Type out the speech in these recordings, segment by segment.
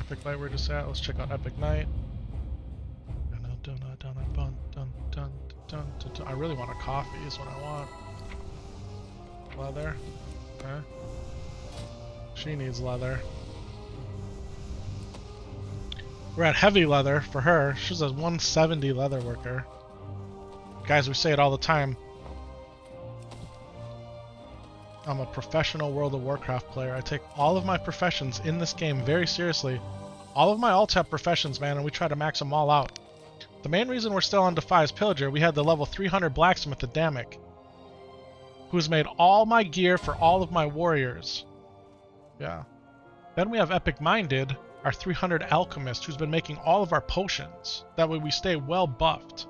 Epic Light, we're just at. Let's check out Epic Night. I really want a coffee, is what I want. Leather. Okay. She needs leather. We're at heavy leather for her. She's a 170 leather worker. Guys, we say it all the time. I'm a professional World of Warcraft player. I take all of my professions in this game very seriously. All of my alt have professions, man, and we try to max them all out. The main reason we're still on Defias Pillager, we had the level 300 blacksmith, the Damek, who's made all my gear for all of my warriors. Yeah. Then we have Epic Minded, our 300 alchemist, who's been making all of our potions. That way we stay well buffed.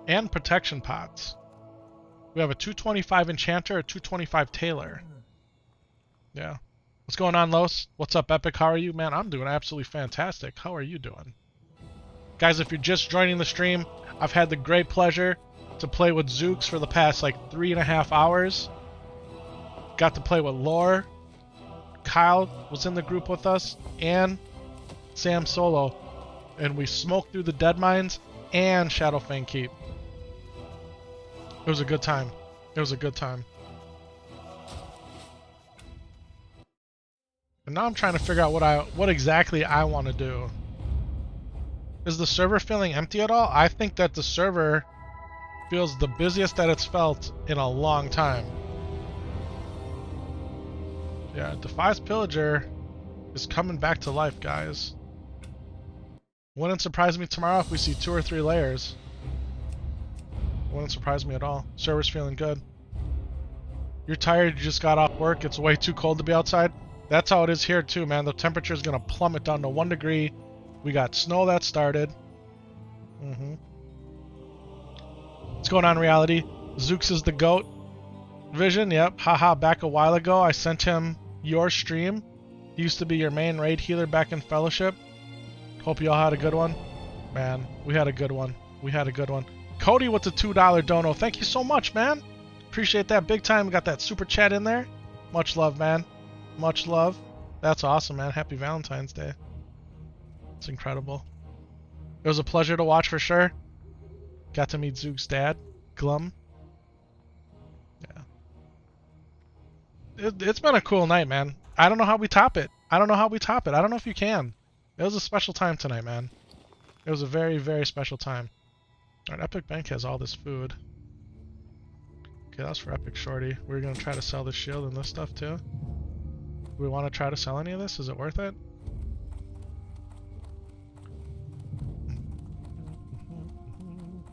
And protection pots. We have a 225 enchanter, a 225 tailor. Yeah. What's going on, Los? What's up, Epic? How are you? Man, I'm doing absolutely fantastic. How are you doing? Guys, if you're just joining the stream, I've had the great pleasure to play with Zooks for the past like 3.5 hours. Got to play with Lore. Kyle was in the group with us, and Samsolo. And we smoked through the Deadmines and Shadowfang Keep. It was a good time. It was a good time. And now I'm trying to figure out what exactly I want to do. Is the server feeling empty at all? I think that the server feels the busiest that it's felt in a long time. Yeah, Defias Pillager is coming back to life, guys. Wouldn't surprise me tomorrow if we see 2 or 3 layers. Wouldn't surprise me at all. Server's feeling good. You're tired, you just got off work, it's way too cold to be outside. That's how it is here too, man. The temperature is going to plummet down to 1 degree. We got snow that started. What's going on, Reality? Zooks is the GOAT. Vision, yep. Haha, back a while ago, I sent him your stream. He used to be your main raid healer back in Fellowship. Hope you all had a good one. Man, we had a good one. We had a good one. Cody with the $2 dono. Thank you so much, man. Appreciate that big time. Got that super chat in there. Much love, man. Much love. That's awesome, man. Happy Valentine's Day. It's incredible. It was a pleasure to watch for sure. Got to meet Zook's dad, Glum. Yeah. It's been a cool night, man. I don't know how we top it. I don't know how we top it. I don't know if you can. It was a special time tonight, man. It was a very, very special time. Alright, Epic Bank has all this food. Okay, that's for Epic Shorty. We're gonna try to sell this shield and this stuff too. Do we want to try to sell any of this? Is it worth it?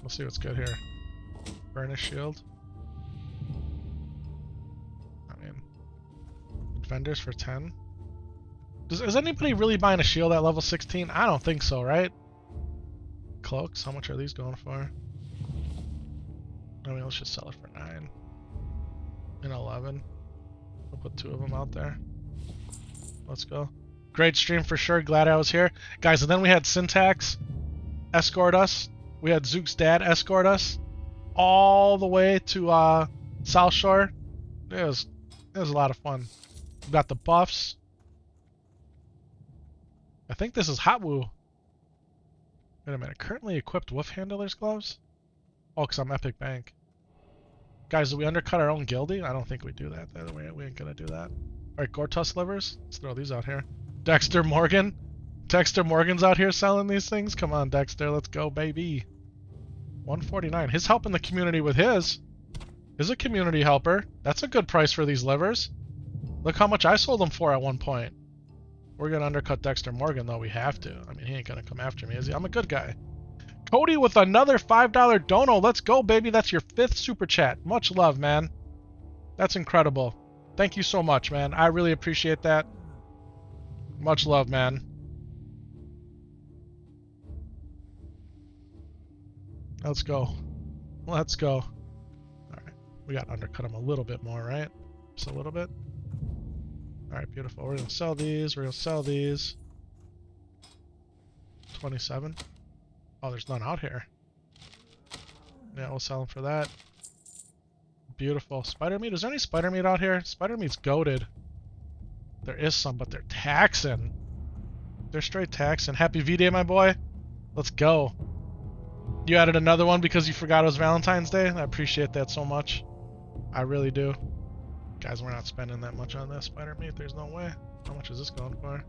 We'll see what's good here. Burnish shield. I mean, vendors for 10. Is anybody really buying a shield at level 16? I don't think so, right? Cloaks, how much are these going for? I mean, let's just sell it for 9. And 11. We'll put 2 of them out there. Let's go. Great stream for sure. Glad I was here. Guys, and then we had Syntax escort us. We had Zook's dad escort us all the way to South Shore. It was a lot of fun. We got the buffs. I think this is Hot Woo. Wait a minute. Currently equipped Wolf Handler's gloves? Oh, because I'm Epic Bank. Guys, do we undercut our own guildie? I don't think we do that. We ain't gonna do that. Alright, Gortus livers. Let's throw these out here. Dexter Morgan. Dexter Morgan's out here selling these things? Come on, Dexter. Let's go, baby. 149. He's helping the community with his. He's a community helper. That's a good price for these livers. Look how much I sold them for at one point. We're going to undercut Dexter Morgan, though. We have to. I mean, he ain't going to come after me, is he? I'm a good guy. Cody with another $5 dono. Let's go, baby. That's your 5th super chat. Much love, man. That's incredible. Thank you so much, man. I really appreciate that. Much love, man. Let's go. Let's go. Alright. We got to undercut him a little bit more, right? Just a little bit. Alright, beautiful. We're going to sell these. We're going to sell these. 27. Oh, there's none out here. Yeah, we'll sell them for that. Beautiful. Spider meat? Is there any spider meat out here? Spider meat's goated. There is some, but they're taxing. They're straight tax. And happy V-Day, my boy. Let's go. You added another one because you forgot it was Valentine's Day? I appreciate that so much. I really do. Guys, we're not spending that much on this spider meat. There's no way. How much is this going for?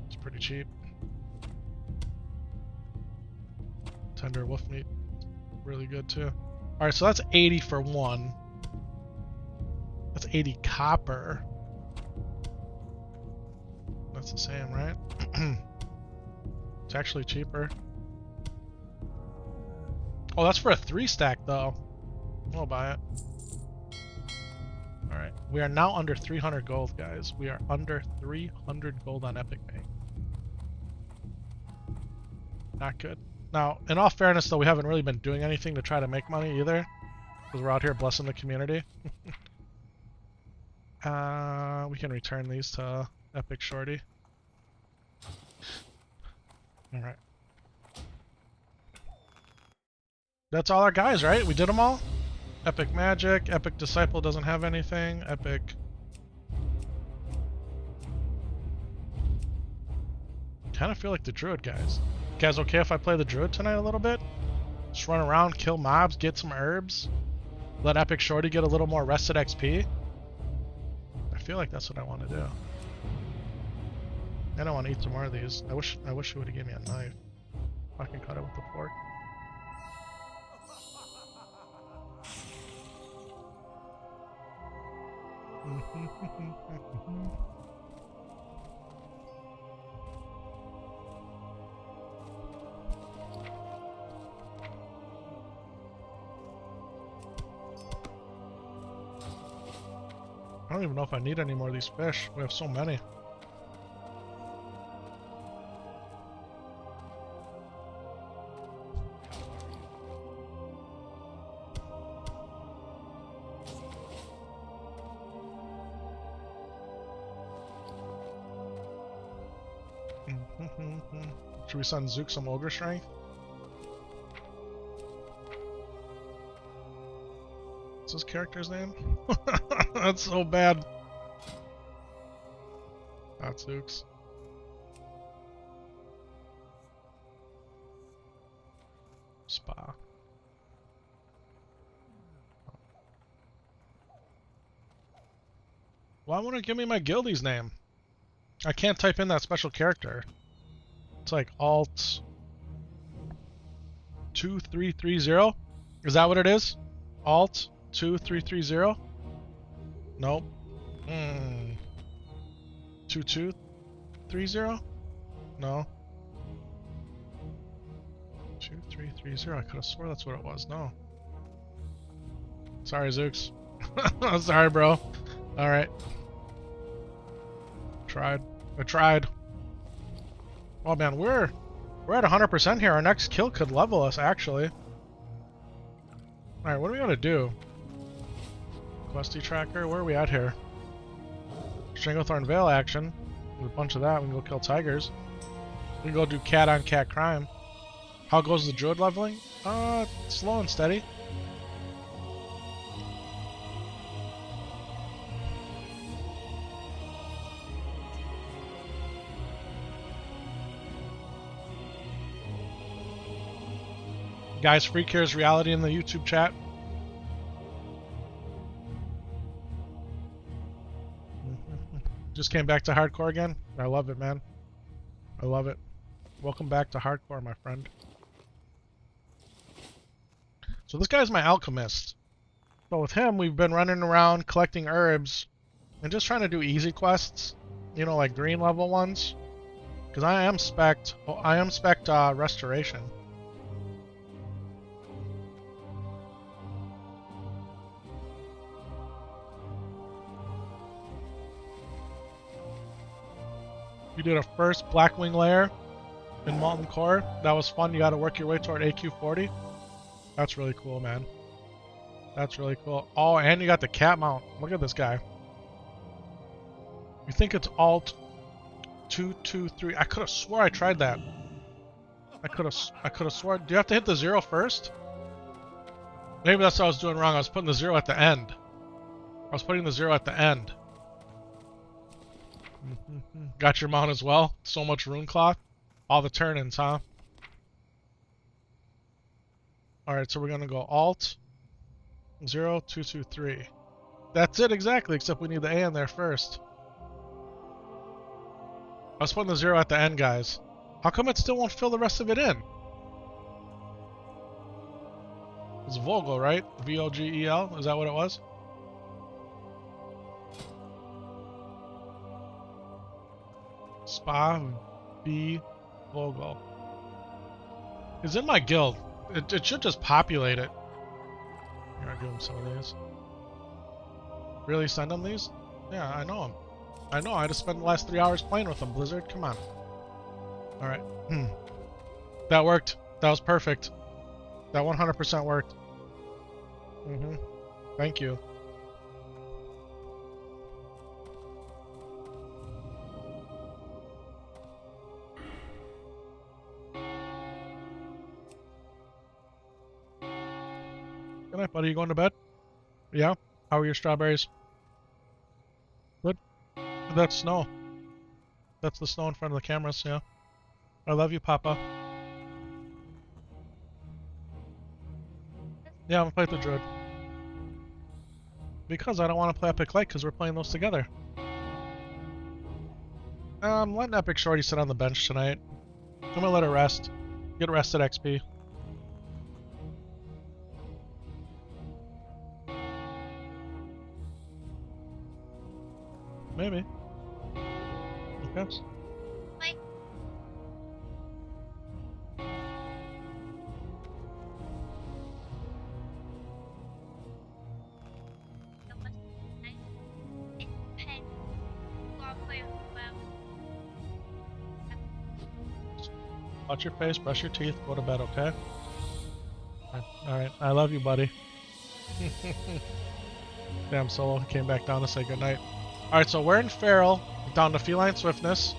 It's pretty cheap. Tender wolf meat. Really good too. Alright, so that's 80 for one. That's 80 copper. That's the same, right? It's actually cheaper. Oh, that's for a 3-stack though. I'll buy it. Alright. We are now under 300 gold, guys. We are under 300 gold on Epic Bank. Not good. Now, in all fairness though, we haven't really been doing anything to try to make money either. Because we're out here blessing the community. We can return these to Epic Shorty. Alright. That's all our guys, right? We did them all? Epic Magic, Epic Disciple doesn't have anything, Epic... Kinda feel like the Druid guys. You guys okay if I play the Druid tonight a little bit? Just run around, kill mobs, get some herbs. Let Epic Shorty get a little more rested XP. I feel like that's what I want to do. And I want to eat some more of these. I wish he would have given me a knife. I can cut it with the fork. I don't even know if I need any more of these fish. We have so many. Should we send Zook some ogre strength? What's his character's name? That's so bad. That's Zook's. Spa. Why won't it give me my guildie's name? I can't type in that special character. It's like Alt 2330. Is that what it is? Alt 2330? Nope. 2230? No. 2330. I could have swore that's what it was. No. Sorry, Zooks. Sorry, bro. Alright. I tried. Oh man, we're at 100% here. Our next kill could level us, actually. Alright, what are we gonna do? Questy tracker, where are we at here? Stranglethorn Veil action. With a bunch of that, we can go kill tigers. We can go do cat on cat crime. How goes the Druid leveling? Slow and steady. Guys, Free Cares Reality in the YouTube chat. Just came back to hardcore again. I love it, man. I love it. Welcome back to hardcore, my friend. So this guy's my alchemist. So with him, we've been running around collecting herbs and just trying to do easy quests. You know, like green level ones. Because I am spec'd restoration. You did a first Blackwing lair in Molten Core. That was fun. You got to work your way toward AQ40. That's really cool, man. That's really cool. Oh, and you got the cat mount. Look at this guy. You think it's Alt 223? I could have swore I tried that. I could have swore. Do you have to hit the 0 first? Maybe that's what I was doing wrong. I was putting the 0 at the end. I was putting the 0 at the end. Got your mount as well? So much rune cloth? All the turn-ins, huh? Alright, so we're gonna go Alt 0, 2, 2, 3. That's it exactly, except we need the A in there first. I was putting the 0 at the end, guys. How come it still won't fill the rest of it in? It's Vogel, right? V-O-G-E-L? Is that what it was? Spa B Vogel. He's in my guild. It should just populate it. Here, I'll give him some of these. Really send him these? Yeah, I know him. I know, I just spent the last 3 hours playing with him, Blizzard. Come on. Alright. That worked. That was perfect. That 100% worked. Thank you. Good night, buddy. You going to bed? Yeah? How are your strawberries? Good? That's snow. That's the snow in front of the cameras, yeah. I love you, Papa. Yeah, I'm gonna play the Druid. Because I don't want to play Epic Light, because we're playing those together. I'm letting Epic Shorty sit on the bench tonight. I'm gonna let her rest. Get rested, XP. Maybe. Okay. Bye. Watch your face, brush your teeth, go to bed, okay? Alright, I love you, buddy. Damn, Solo came back down to say goodnight. Alright, so we're in Feral, down to Feline Swiftness.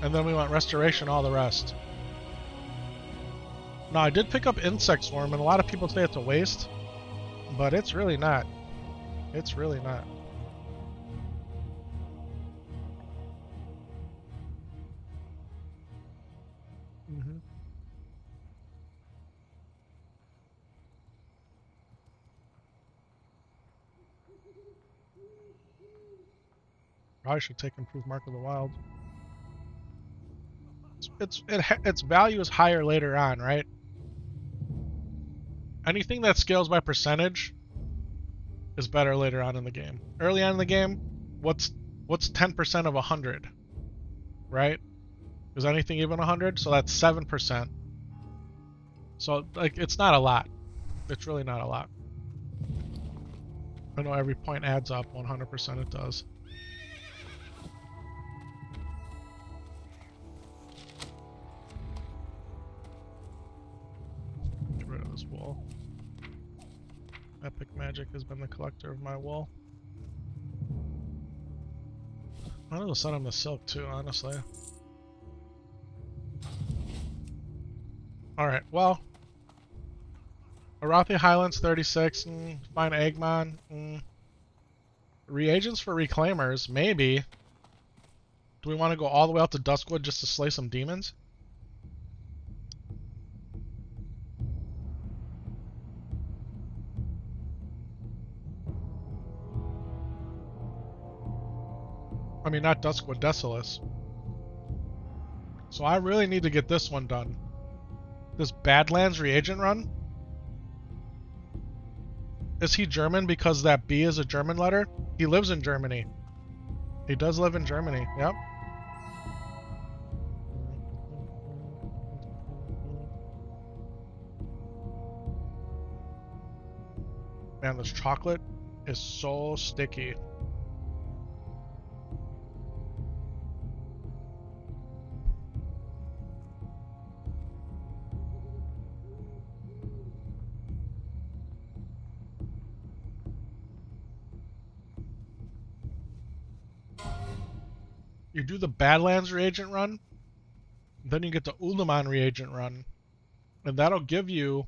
And then we went Restoration, all the rest. Now, I did pick up Insect Swarm, and a lot of people say it's a waste. But it's really not. It's really not. Probably should take Improved Mark of the Wild. Its value is higher later on, right? Anything that scales by percentage is better later on in the game. Early on in the game, what's 10% of 100, right? Is anything even 100? So that's 7%. So like it's not a lot. It's really not a lot. I know every point adds up. 100% it does. Get rid of this wool. Epic Magic has been the collector of my wool. I will send him the silk too, honestly. Alright, well. Arathi Highlands 36, fine Eggman. Reagents for Reclaimers, maybe. Do we want to go all the way out to Duskwood just to slay some demons? I mean, not Duskwood, Desolus. So I really need to get this one done. This Badlands reagent run? Is he German because that B is a German letter? He lives in Germany. He does live in Germany, yep. Man, this chocolate is so sticky. You do the Badlands reagent run, then you get the Ulaman reagent run, and that'll give you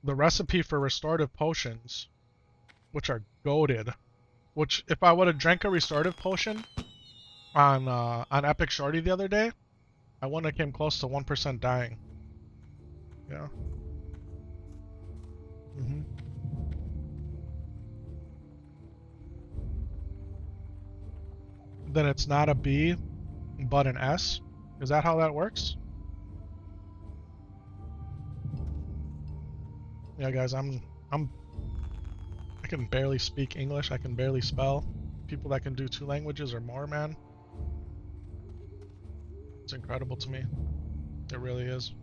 the recipe for restorative potions, which are goated. Which, if I would have drank a restorative potion on Epic Shorty the other day, I wouldn't have came close to 1% dying. Yeah. Mm-hmm. Then it's not a B, but an S. Is that how that works? Yeah, guys, I can barely speak English. I can barely spell. People that can do 2 languages or more, man. It's incredible to me. It really is.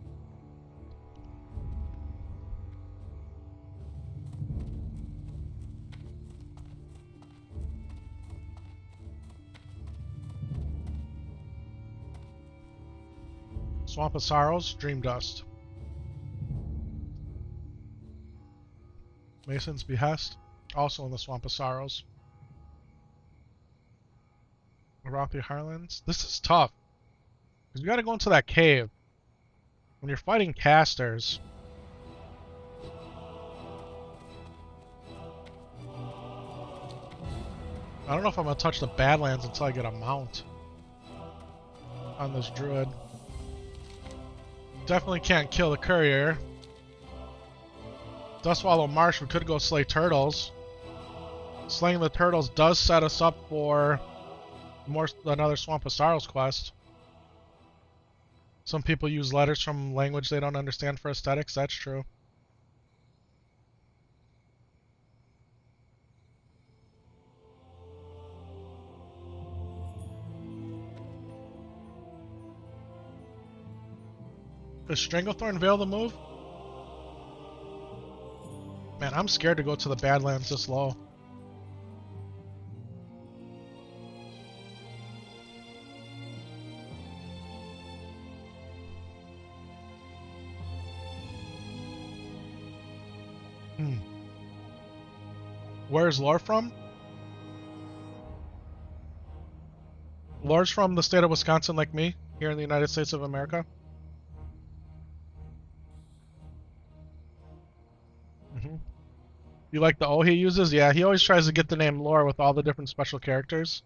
Swamp of Sorrows, Dream Dust. Mason's Behest, also in the Swamp of Sorrows. Arathi Highlands. This is tough. Because you gotta go into that cave. When you're fighting casters. I don't know if I'm gonna touch the Badlands until I get a mount on this Druid. Definitely can't kill the courier. Dustwallow Marsh, we could go slay turtles. Slaying the turtles does set us up for another Swamp of Sorrows quest. Some people use letters from language they don't understand for aesthetics. That's true. Is Stranglethorn Veil the move? Man, I'm scared to go to the Badlands this low. Where's Lore from? Lore's from the state of Wisconsin, like me, here in the United States of America. You like the O he uses? Yeah, he always tries to get the name Lore with all the different special characters.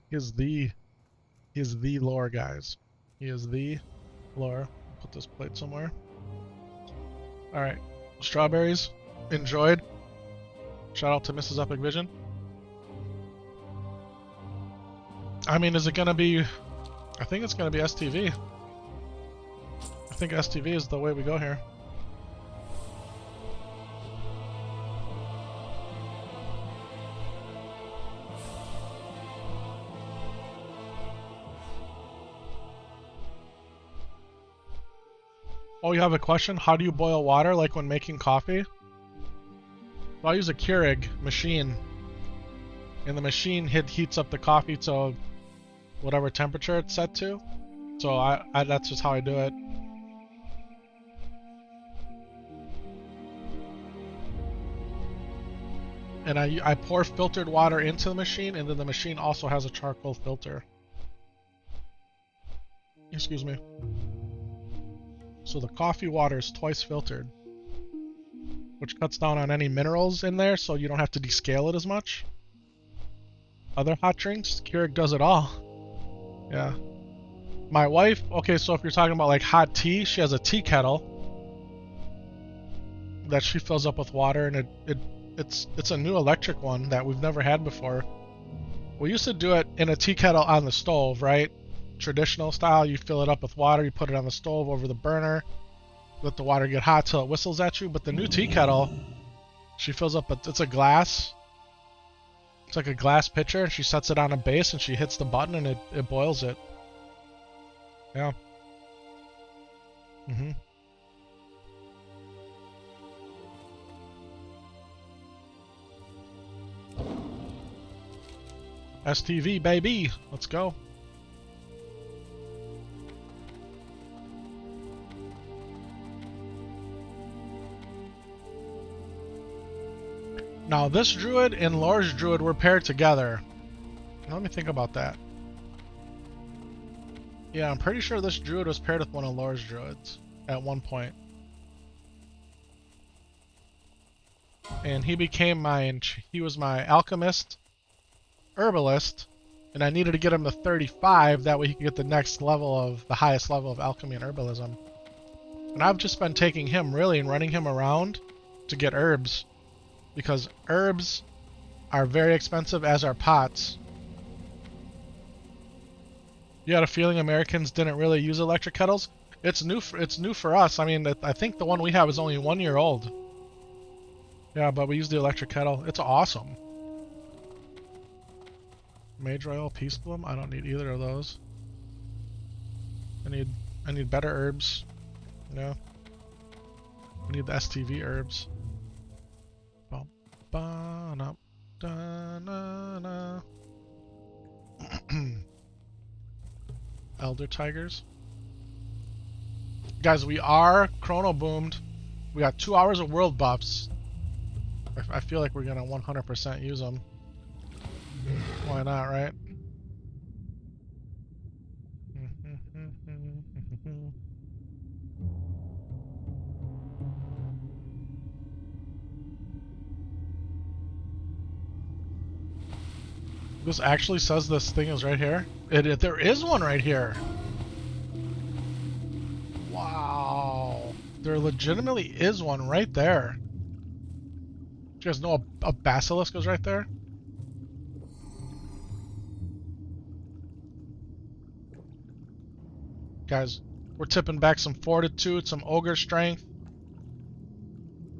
He's the Lore, guys. He is the Lore. Put this plate somewhere. Alright. Strawberries. Enjoyed. Shout out to Mrs. Epic Vision. I mean, is it gonna be... I think it's gonna be STV. I think STV is the way we go here. Oh, you have a question? How do you boil water, like when making coffee? So I use a Keurig machine, and the machine heats up the coffee to whatever temperature it's set to. So that's just how I do it. And I pour filtered water into the machine, and then the machine also has a charcoal filter. Excuse me. So the coffee water is twice filtered, which cuts down on any minerals in there, so you don't have to descale it as much. Other hot drinks, Keurig does it all. Yeah. My wife, okay, so if you're talking about like hot tea, she has a tea kettle that she fills up with water, and it's a new electric one that we've never had before. We used to do it in a tea kettle on the stove, right? Traditional style, you fill it up with water, you put it on the stove over the burner, let the water get hot till it whistles at you. But the new tea kettle, she fills up, it's a glass, it's like a glass pitcher, and she sets it on a base and she hits the button and it boils it. Yeah. STV, baby, let's go. Now this Druid and Lore's Druid were paired together. Let me think about that. Yeah, I'm pretty sure this Druid was paired with one of Lore's Druids at one point. and he became he was my alchemist, herbalist, and I needed to get him to 35, that way he could get the next level of, the highest level of alchemy and herbalism. And I've just been taking him really and running him around to get herbs, because herbs are very expensive, as are pots. You had a feeling Americans didn't really use electric kettles? It's new for us. I mean, I think the one we have is only 1 year old. Yeah, but we use the electric kettle. It's awesome. Mage Royal, Peace Bloom? I don't need either of those. I need better herbs. Yeah. We need the STV herbs. Elder Tigers. Guys, we are chrono boomed. We got 2 hours of world buffs. I feel like we're gonna 100% use them. Why not, right? This actually says this thing is right here. There is one right here. Wow. There legitimately is one right there. Do you guys know a basilisk goes right there? Guys, we're tipping back some fortitude, some ogre strength.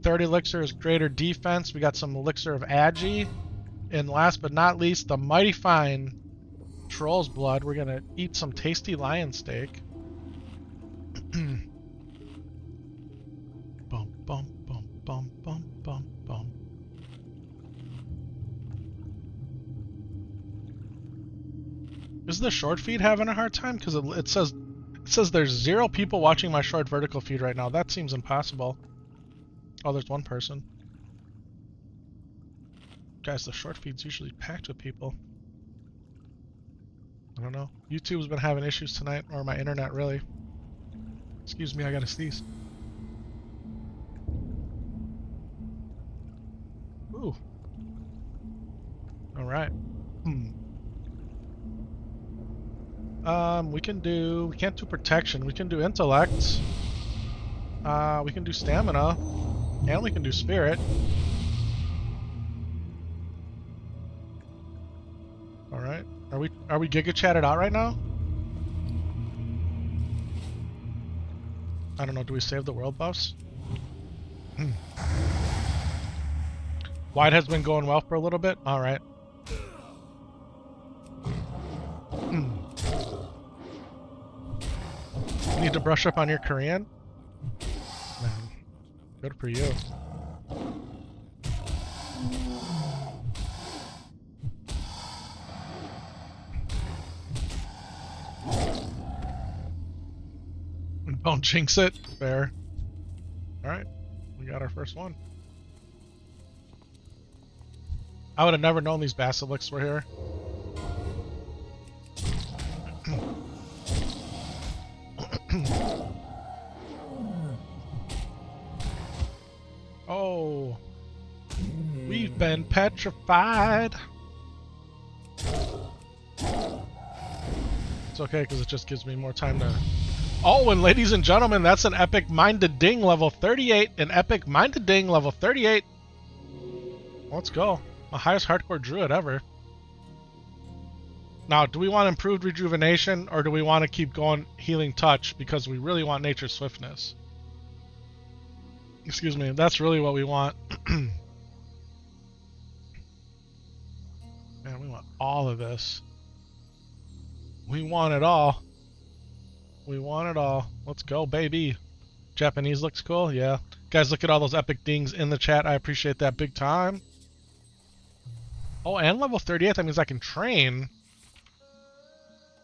30 elixir is greater defense. We got some elixir of agi. And last but not least, the mighty fine troll's blood. We're gonna eat some tasty lion steak. Bum bum bum bum bum bum bum. Is the short feed having a hard time? Because it says there's 0 people watching my short vertical feed right now. That seems impossible. Oh, there's 1 person. Guys, the short feed's usually packed with people. I don't know. YouTube's been having issues tonight, or my internet, really. Excuse me, I gotta sneeze. Ooh. Alright. We can't do protection. We can do intellect. We can do stamina. And we can do spirit. Alright. Are we giga chatted out right now? I don't know, do we save the world buffs? Wide has been going well for a little bit? Alright. You need to brush up on your Korean? Man, good for you. Don't jinx it. Fair. Alright. We got our first one. I would have never known these basilisks were here. Oh. We've been petrified. It's okay, because it just gives me more time to... Oh, and ladies and gentlemen, that's an epic minded ding level 38. An epic minded ding level 38. Let's go. The highest hardcore druid ever. Now, do we want improved rejuvenation, or do we want to keep going healing touch because we really want nature's swiftness? Excuse me, that's really what we want. Man, we want all of this. We want it all. We want it all. Let's go, baby. Japanese looks cool, yeah. Guys, look at all those epic dings in the chat. I appreciate that big time. Oh, and level 38, that means I can train.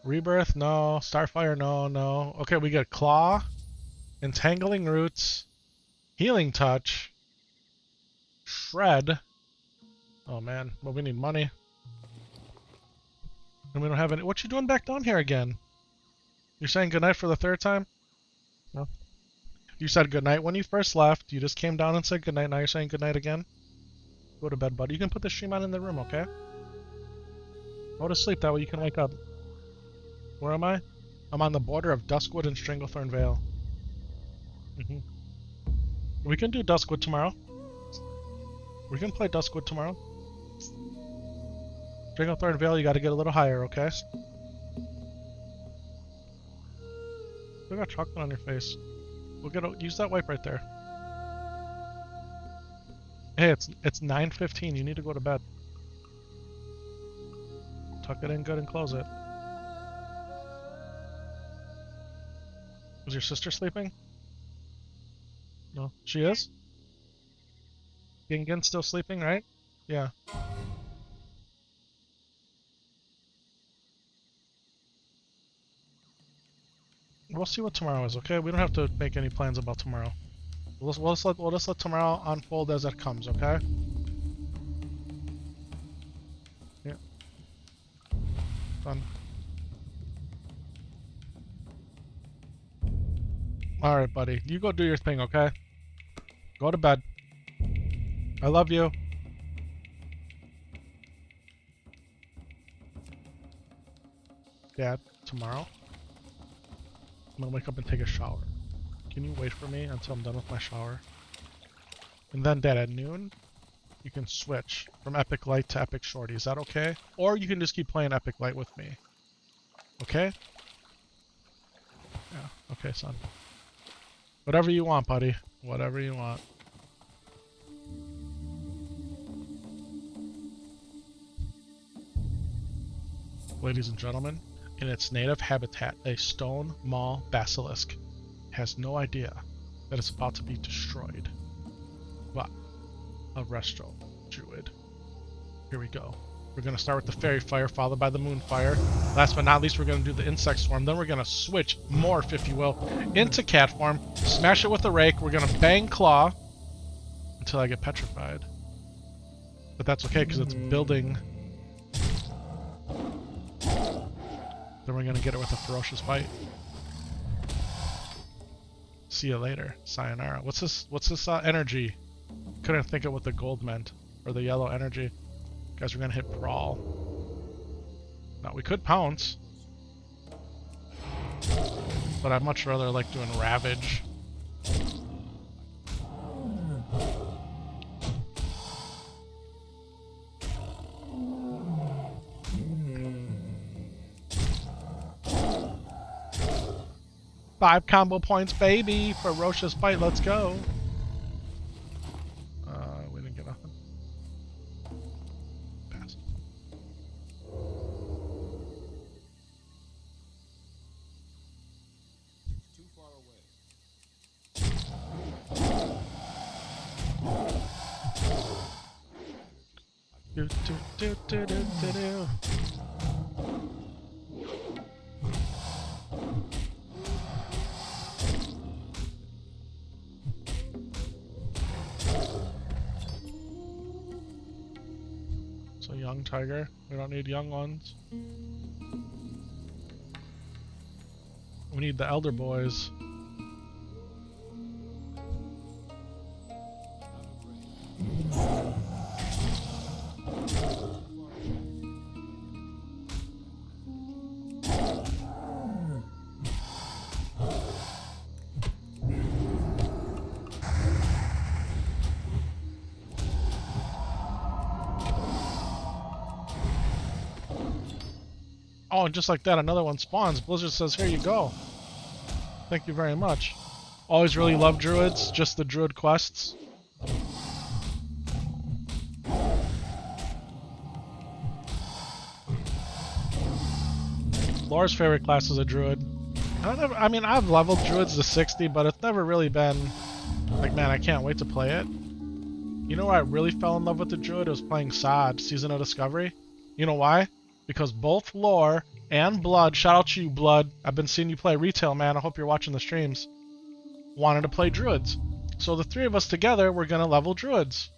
Rebirth, no. Starfire, no, no. Okay, we get Claw, Entangling Roots, Healing Touch, Shred. Oh, man. Well, we need money. And we don't have any... What you doing back down here again? You're saying goodnight for the 3rd time? No. You said goodnight when you first left. You just came down and said goodnight. Now you're saying goodnight again? Go to bed, buddy. You can put the stream on in the room, okay? Go to sleep, that way you can wake up. Where am I? I'm on the border of Duskwood and Stranglethorn Vale. We can do Duskwood tomorrow. We can play Duskwood tomorrow. Stranglethorn Vale, you gotta get a little higher, okay? You got chocolate on your face. Use that wipe right there. Hey, it's 9:15. You need to go to bed. Tuck it in good and close it. Was your sister sleeping? No. She is? Gingen still sleeping, right? Yeah. We'll see what tomorrow is, okay? We don't have to make any plans about tomorrow. We'll just let tomorrow unfold as it comes, okay? Yeah. Done. Alright, buddy. You go do your thing, okay? Go to bed. I love you. Dad, tomorrow, I'm gonna wake up and take a shower. Can you wait for me until I'm done with my shower? And then, Dad, at noon, you can switch from Epic Light to Epic Shorty. Is that okay? Or you can just keep playing Epic Light with me. Okay? Yeah, okay, son. Whatever you want, buddy. Whatever you want. Ladies and gentlemen, in its native habitat, a stone maw basilisk has no idea that it's about to be destroyed. But a resto druid. Here we go. We're going to start with the fairy fire, followed by the moon fire. Last but not least, we're going to do the insect swarm. Then we're going to switch, morph, if you will, into cat form. Smash it with a rake. We're going to bang claw until I get petrified. But that's okay, because it's building. Then we're going to get it with a ferocious bite. See you later. Sayonara. What's this energy? Couldn't think of what the gold meant. Or the yellow energy. Guys, we're going to hit Brawl. Now, we could Pounce. But I'd much rather like doing Ravage. Five combo points, baby! Ferocious bite, let's go! We didn't get nothing. Pass. Too far away. Do do do do do do do. Young tiger. We don't need young ones. We need the elder boys. Oh, and just like that, another one spawns. Blizzard says, here you go. Thank you very much. Always really loved druids, just the druid quests. Laura's favorite class is a druid. I mean, I've leveled druids to 60, but it's never really been like, man, I can't wait to play it. You know where I really fell in love with the druid? It was playing Sod, Season of Discovery. You know why? Because both Lore and Blood, shout out to you, Blood. I've been seeing you play retail, man. I hope you're watching the streams. Wanted to play druids. So the three of us together, we're going to level druids.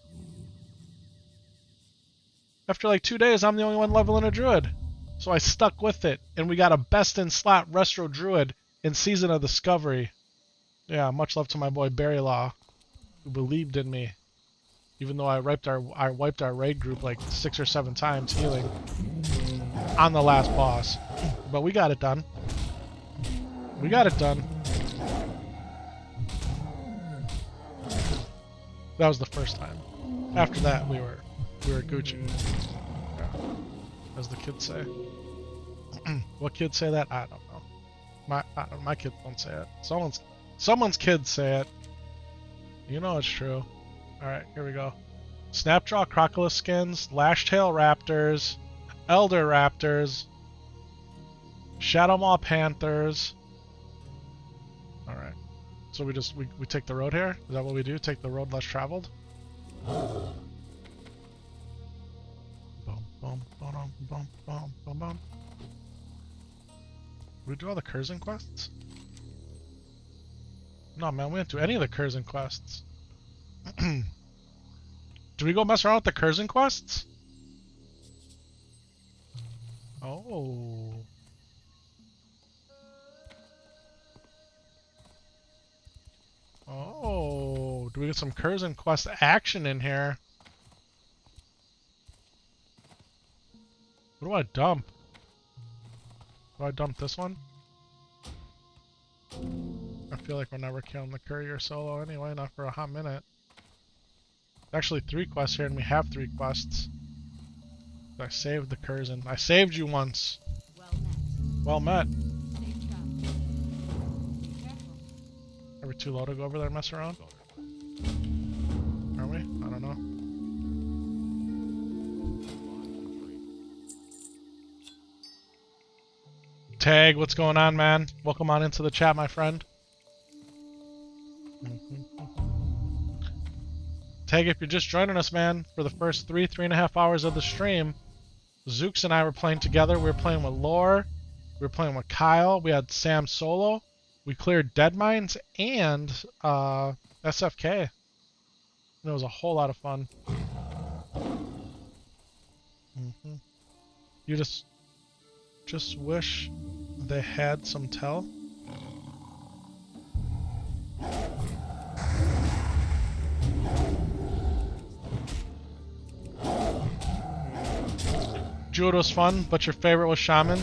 After like 2 days, I'm the only one leveling a druid. So I stuck with it. And we got a best-in-slot Resto Druid in Season of Discovery. Yeah, much love to my boy Barry Law, who believed in me. Even though I wiped our raid group like 6 or 7 times healing on the last boss. But we got it done. We got it done. That was the first time. After that, we were Gucci. Yeah. As the kids say. What kids say that? I don't know. My kids don't say it. Someone's kids say it. You know it's true. Alright, here we go. Snapjaw Crocodile skins, Lashtail Raptors, Elder Raptors, Shadowmaw Panthers. Alright. So we take the road here? Is that what we do? Take the road less traveled? Boom, boom, boom, boom, boom, boom, boom. We do all the Curzon quests? No, man, we didn't do any of the Curzon quests. Do we go mess around with the Curzon quests? Oh. Oh, do we get some Curzon quest action in here? What do I dump? Do I dump this one? I feel like we're never killing the courier solo anyway, not for a hot minute. Actually 3 quests here and we have 3 quests. I saved the Curzon. I saved you once. Well met. Are we too low to go over there and mess around? Are we? I don't know. Tag, what's going on, man? Welcome on into the chat, my friend. Tag, if you're just joining us, man, for the first 3.5 hours of the stream, Zooks and I were playing together. We were playing with Lore. We were playing with Kyle. We had Samsolo. We cleared Deadmines and SFK. And it was a whole lot of fun. You just wish they had some tell. Druid was fun, but your favorite was Shaman,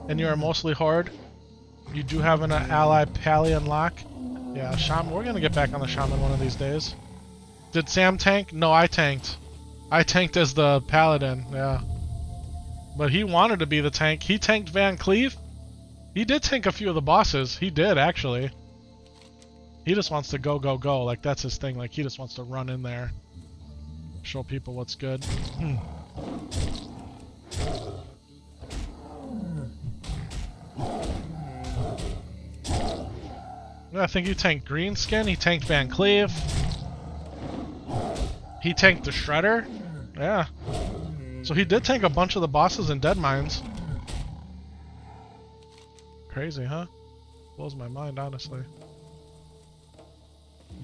and you are mostly Horde. You do have an ally Pally unlock. Yeah, Shaman. We're gonna get back on the Shaman one of these days. Did Sam tank? No, I tanked. I tanked as the Paladin, yeah. But he wanted to be the tank. He tanked Van Cleef. He did tank a few of the bosses. He did, actually. He just wants to go, go, go. Like, that's his thing. Like, he just wants to run in there. Show people what's good. I think he tanked Greenskin. He tanked Van Cleef. He tanked the Shredder. Yeah. So he did tank a bunch of the bosses in Deadmines. Crazy, huh? Blows my mind, honestly.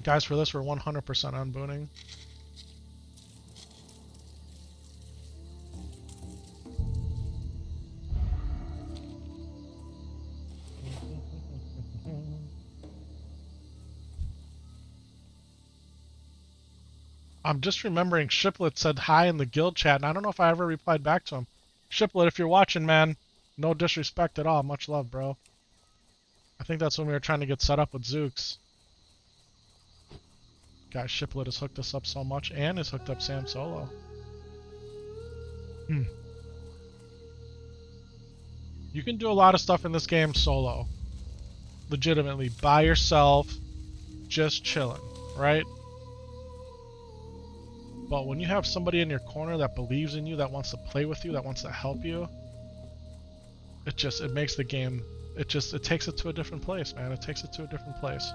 Guys, for this, we're 100% unbooting. I'm just remembering Shiplet said hi in the guild chat, and I don't know if I ever replied back to him. Shiplet, if you're watching, man, no disrespect at all. Much love, bro. I think that's when we were trying to get set up with Zooks. Guys, Shiplet has hooked us up so much, and has hooked up Samsolo. You can do a lot of stuff in this game solo. Legitimately, by yourself, just chilling, right? But when you have somebody in your corner that believes in you, that wants to play with you, that wants to help you, it makes the game, it takes it to a different place, man. It takes it to a different place.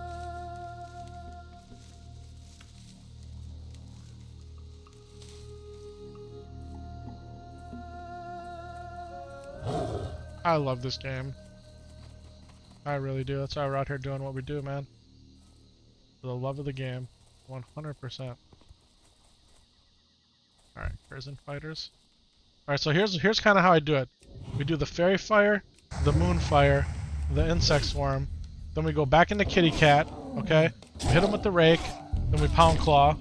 I love this game. I really do. That's why we're out here doing what we do, man. For the love of the game. 100%. Alright, Curzon Fighters. Alright, so here's kind of how I do it. We do the Fairy Fire, the Moon Fire, the Insect Swarm, then we go back into Kitty Cat, okay? We hit him with the Rake, then we Pound Claw.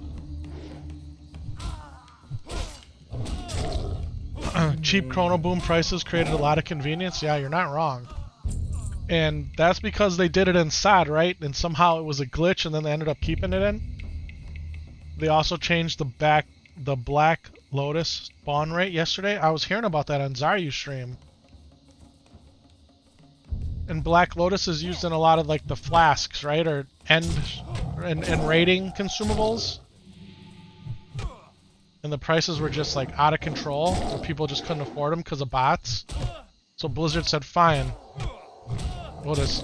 cheap Chrono Boom prices created a lot of convenience. Yeah, you're not wrong. And that's because they did it inside, right? And somehow it was a glitch, and then they ended up keeping it in. They also changed the Black Lotus spawn rate yesterday. I was hearing about that on Zaryu's stream. And Black Lotus is used in a lot of like the flasks, right? Or and raiding consumables. And the prices were just like out of control, where people just couldn't afford them because of bots. So Blizzard said, fine, we'll just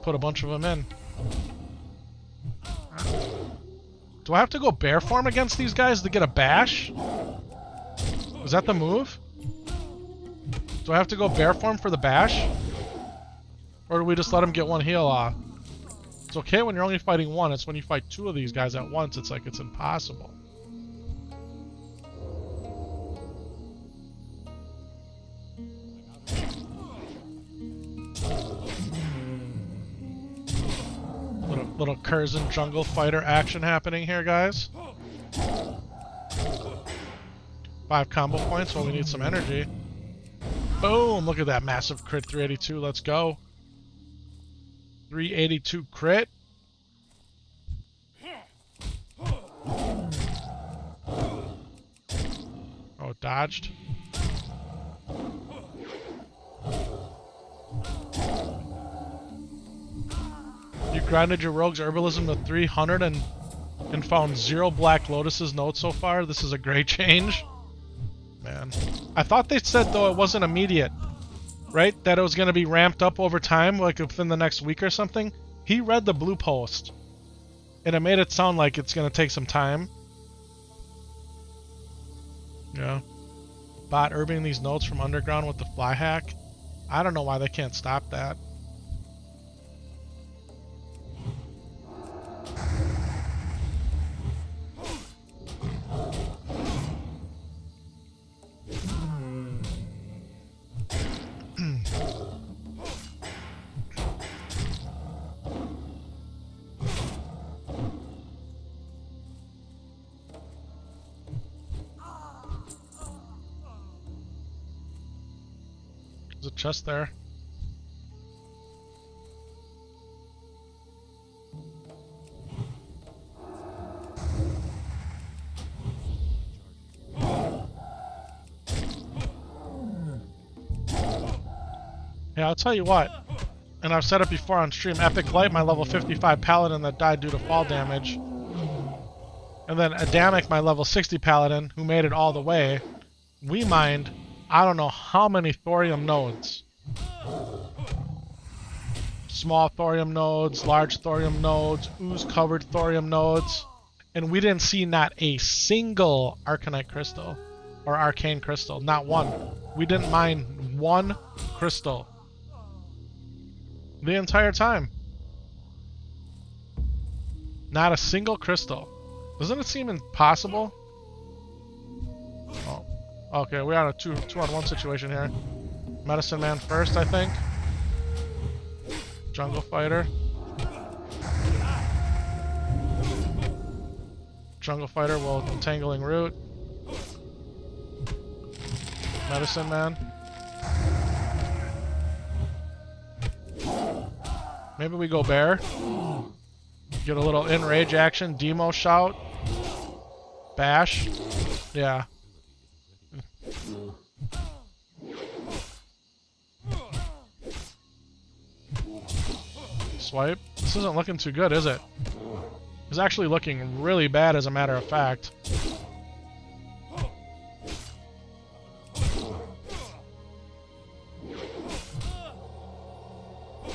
put a bunch of them in. Do I have to go bear form against these guys to get a bash? Is that the move? Do I have to go bear form for the bash? Or do we just let him get one heal off? It's okay when you're only fighting one. It's when you fight two of these guys at once, it's like it's impossible. Little Curzon jungle fighter action happening here, guys. 5 combo points, well, we need some energy. Boom! Look at that massive crit, 382. Let's go. 382 crit. Oh, dodged. You grinded your rogue's herbalism to 300 and found 0 Black Lotus's notes so far. This is a great change. Man. I thought they said, though, it wasn't immediate. Right? That it was going to be ramped up over time, like within the next week or something. He read the blue post. And it made it sound like it's going to take some time. Yeah. Bot herbing these notes from underground with the fly hack. I don't know why they can't stop that. There's a chest there. Yeah, I'll tell you what, and I've said it before on stream, Epic Light, my level 55 paladin that died due to fall damage. And then Adamic, my level 60 paladin, who made it all the way. We mined, I don't know how many thorium nodes. Small thorium nodes, large thorium nodes, ooze-covered thorium nodes. And we didn't see not a single Arcanite crystal, or Arcane crystal, not one. We didn't mine one crystal. The entire time. Not a single crystal. Doesn't it seem impossible? Oh. Okay, we're on a 2-on-1 situation here. Medicine Man first, I think. Jungle Fighter. Jungle Fighter will Tangling Root. Medicine Man. Maybe we go bear. Get a little enrage action. Demo shout. Bash. Yeah. Swipe. This isn't looking too good, is it? It's actually looking really bad, as a matter of fact.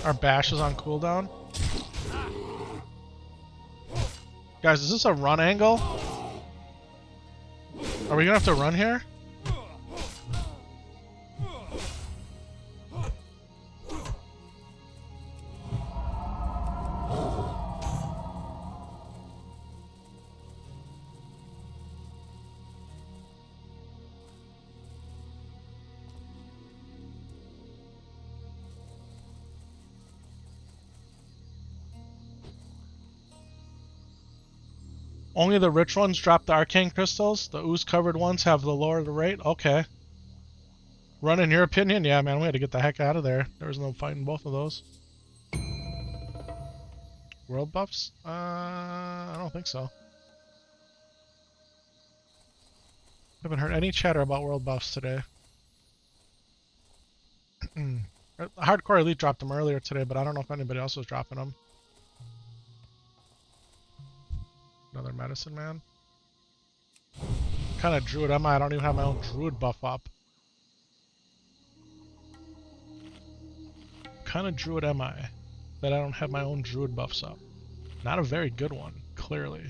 Our bash is on cooldown. Guys, is this a run angle? Are we gonna have to run here? Only the rich ones drop the arcane crystals. The ooze-covered ones have the lower rate. Okay. Run in your opinion? Yeah, man, we had to get the heck out of there. There was no fighting both of those. World buffs? I don't think so. Haven't heard any chatter about world buffs today. Hardcore Elite dropped them earlier today, but I don't know if anybody else was dropping them. Another medicine man. What kind of druid am I? I don't even have my own druid buff up. What kind of druid am I that I don't have my own druid buffs up? Not a very good one, clearly.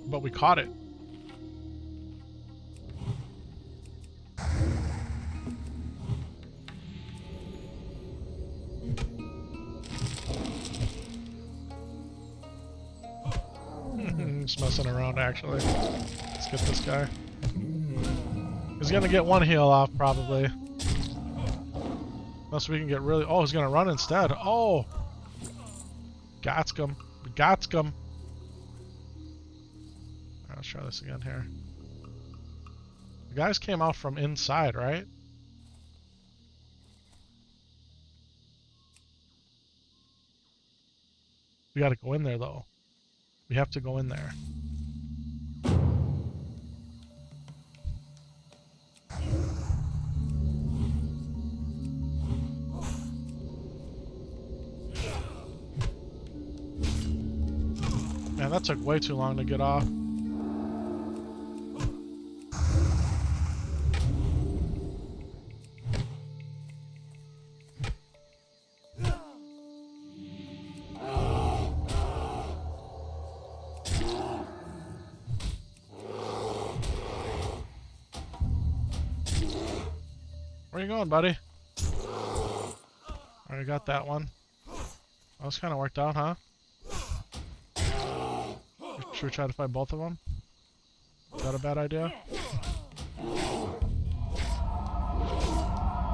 But we caught it. Just messing around, actually. Let's get this guy. He's gonna get one heal off, probably. Unless we can get really... Oh, he's gonna run instead. Oh! Gotsk him. Gotsk him. Alright, let's try this again here. The guys came out from inside, right? We gotta go in there, though. We have to go in there. Man, that took way too long to get off. Where you going, buddy? Already got that one. That was kind of worked out, huh? Should we try to fight both of them? Is that a bad idea?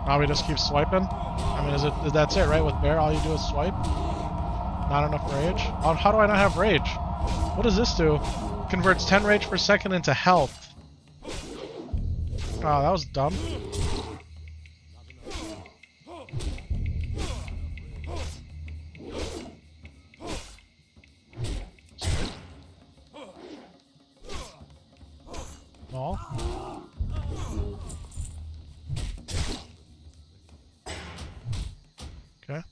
Now we just keep swiping? I mean, that's it, right? With bear, all you do is swipe? Not enough rage? How do I not have rage? What does this do? Converts 10 rage per second into health. Oh, that was dumb. Ball. Okay.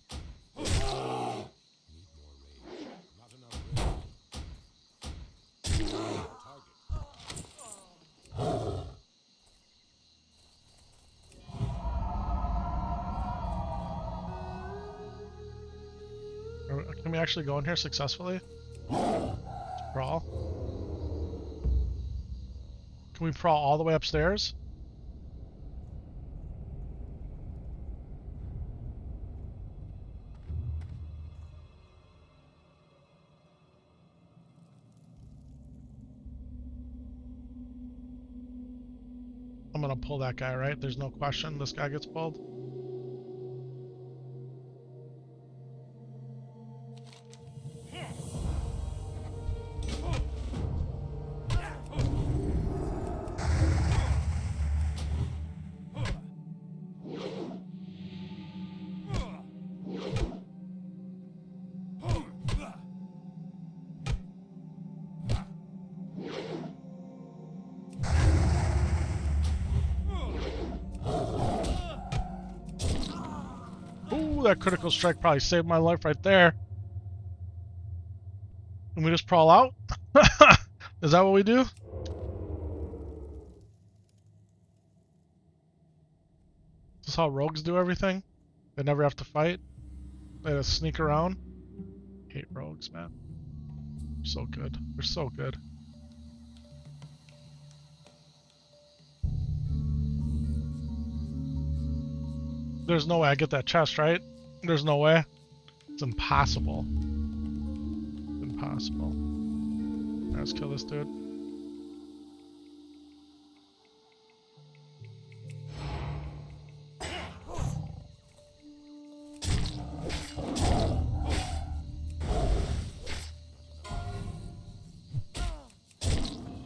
Can we actually go in here successfully? Brawl. Can we crawl all the way upstairs? I'm gonna pull that guy, right? There's no question this guy gets pulled. Ooh, that critical strike probably saved my life right there. And we just crawl out? Is that what we do? Is this how rogues do everything? They never have to fight? They just sneak around? I hate rogues, man. They're so good. They're so good. There's no way I get that chest, right? There's no way. It's impossible. It's impossible. Right, let's kill this dude.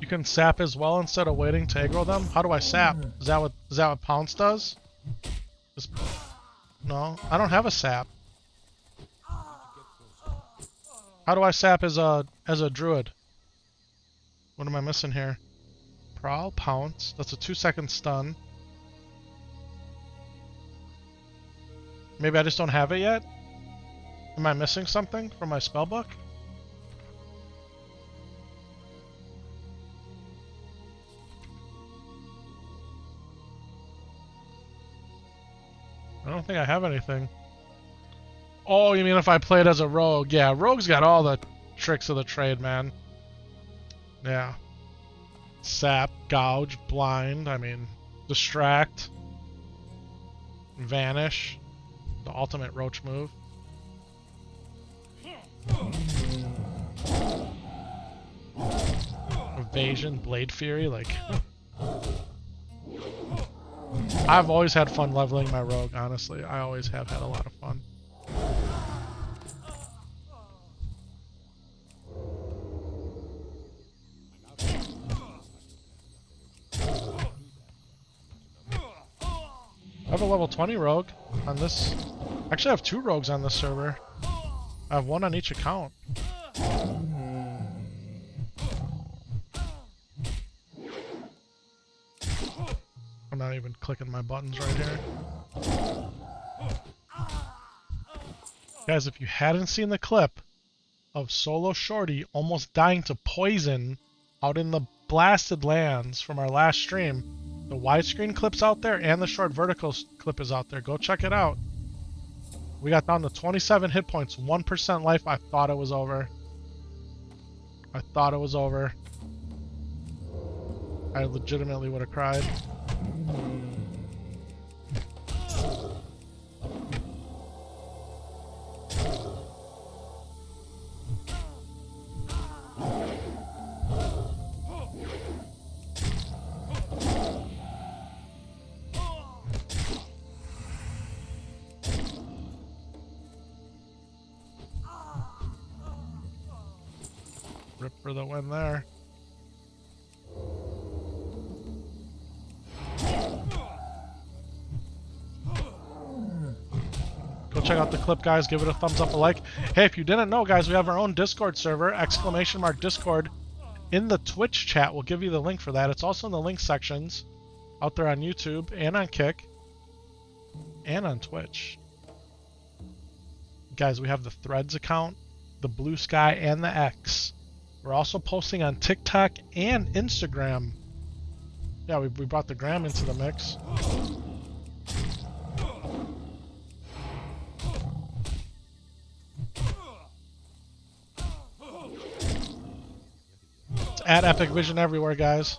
You can sap as well instead of waiting to aggro them? How do I sap? Is that what Pounce does? No, I don't have a sap. How do I sap as a druid? What am I missing here? Prowl, Pounce. That's a 2-second stun. Maybe I just don't have it yet? Am I missing something from my spellbook? I don't think I have anything. Oh, you mean if I played as a rogue? Yeah, rogue's got all the tricks of the trade, man. Yeah. Sap, gouge, blind, I mean, distract, vanish, the ultimate roach move. Evasion, Blade Fury, like... I've always had fun leveling my rogue, honestly. I always have had a lot of fun. I have a level 20 rogue on this. Actually, I have 2 rogues on this server. I have 1 on each account. I'm not even clicking my buttons right here. Guys, if you hadn't seen the clip of Solo Shorty almost dying to poison out in the blasted lands from our last stream, the widescreen clip's out there and the short vertical clip is out there. Go check it out. We got down to 27 hit points, 1% life. I thought it was over. I thought it was over. I legitimately would have cried. Rip for the win there. Go check out the clip, guys. Give it a thumbs up, a like. Hey, if you didn't know, guys, we have our own Discord server, !Discord, in the Twitch chat. We'll give you the link for that. It's also in the link sections out there on YouTube and on Kick and on Twitch. Guys, we have the Threads account, the Blue Sky, and the X. We're also posting on TikTok and Instagram. Yeah, we brought the gram into the mix. It's at Epic Vision everywhere, guys.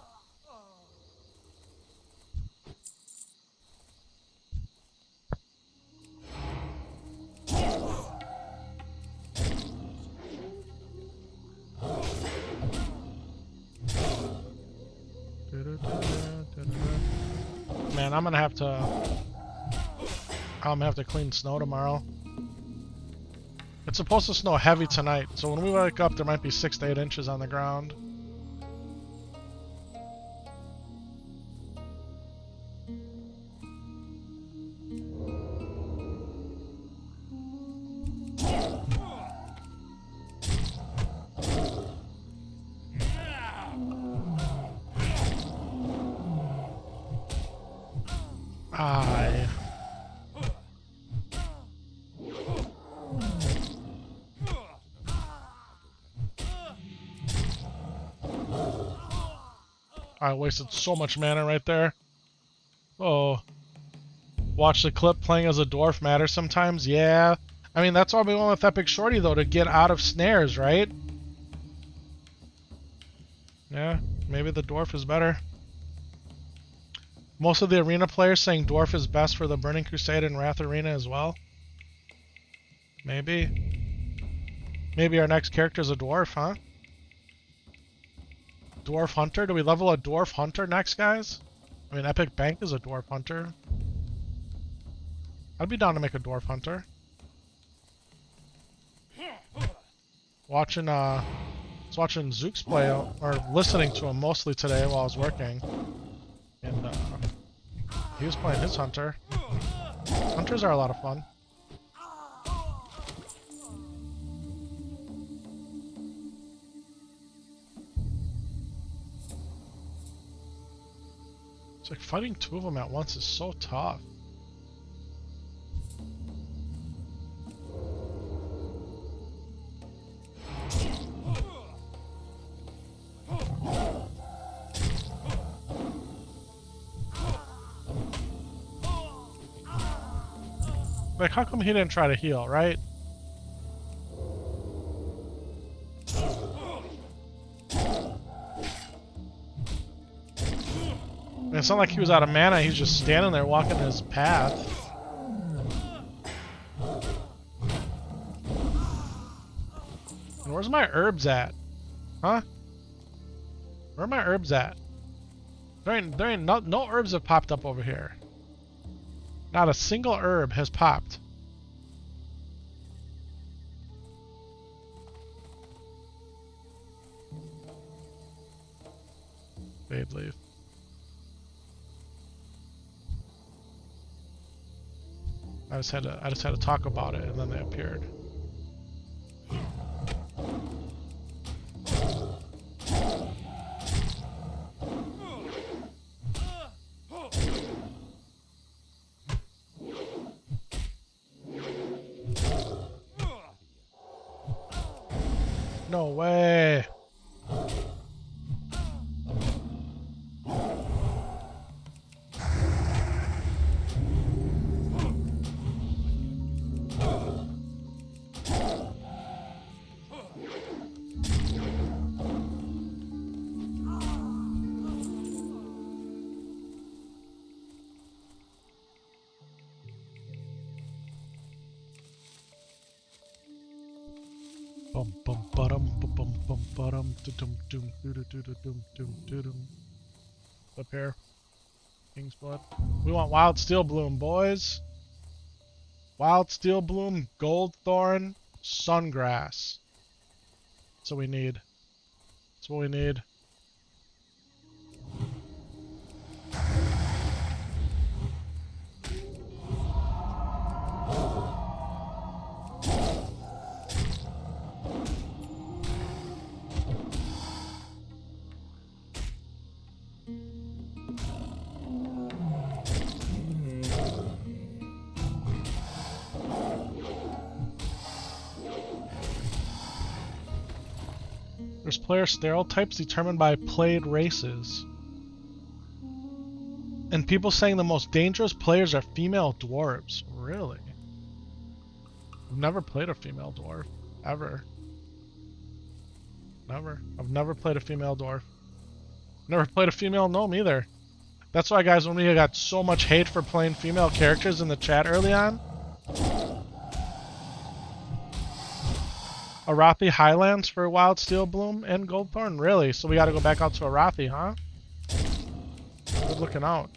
Man, I'm gonna have to clean snow tomorrow. It's supposed to snow heavy tonight, so when we wake up there might be 6 to 8 inches on the ground. I wasted so much mana right there. Oh. Watch the clip. Playing as a dwarf matters sometimes. Yeah. I mean, that's why we went with Epic Shorty, though, to get out of snares, right? Yeah, maybe the dwarf is better. Most of the arena players saying dwarf is best for the Burning Crusade and Wrath Arena as well. Maybe. Maybe our next character is a dwarf, huh? Dwarf Hunter? Do we level a Dwarf Hunter next, guys? I mean, Epic Bank is a Dwarf Hunter. I'd be down to make a Dwarf Hunter. Watching was watching Zooks play, or listening to him mostly today while I was working. And he was playing his Hunter. Hunters are a lot of fun. It's like fighting two of them at once is so tough. Like, how come he didn't try to heal, right? And it's not like he was out of mana, he's just standing there walking his path. And where's my herbs at? Huh? Where are my herbs at? There ain't no herbs have popped up over here. Not a single herb has popped. Fade leaf. I just had to talk about it, and then they appeared. No way. Up here. King's Blood. We want Wild Steel Bloom, boys. Wild Steel Bloom, Gold Thorn, Sungrass. That's what we need. That's what we need. There's player stereotypes determined by played races. And people saying the most dangerous players are female dwarves. Really? I've never played a female dwarf. Ever. Never. I've never played a female dwarf. Never played a female gnome either. That's why, guys, when we got so much hate for playing female characters in the chat early on, Arathi Highlands for Wild Steel Bloom and Goldthorn? Really? So we gotta go back out to Arathi, huh? Good looking out.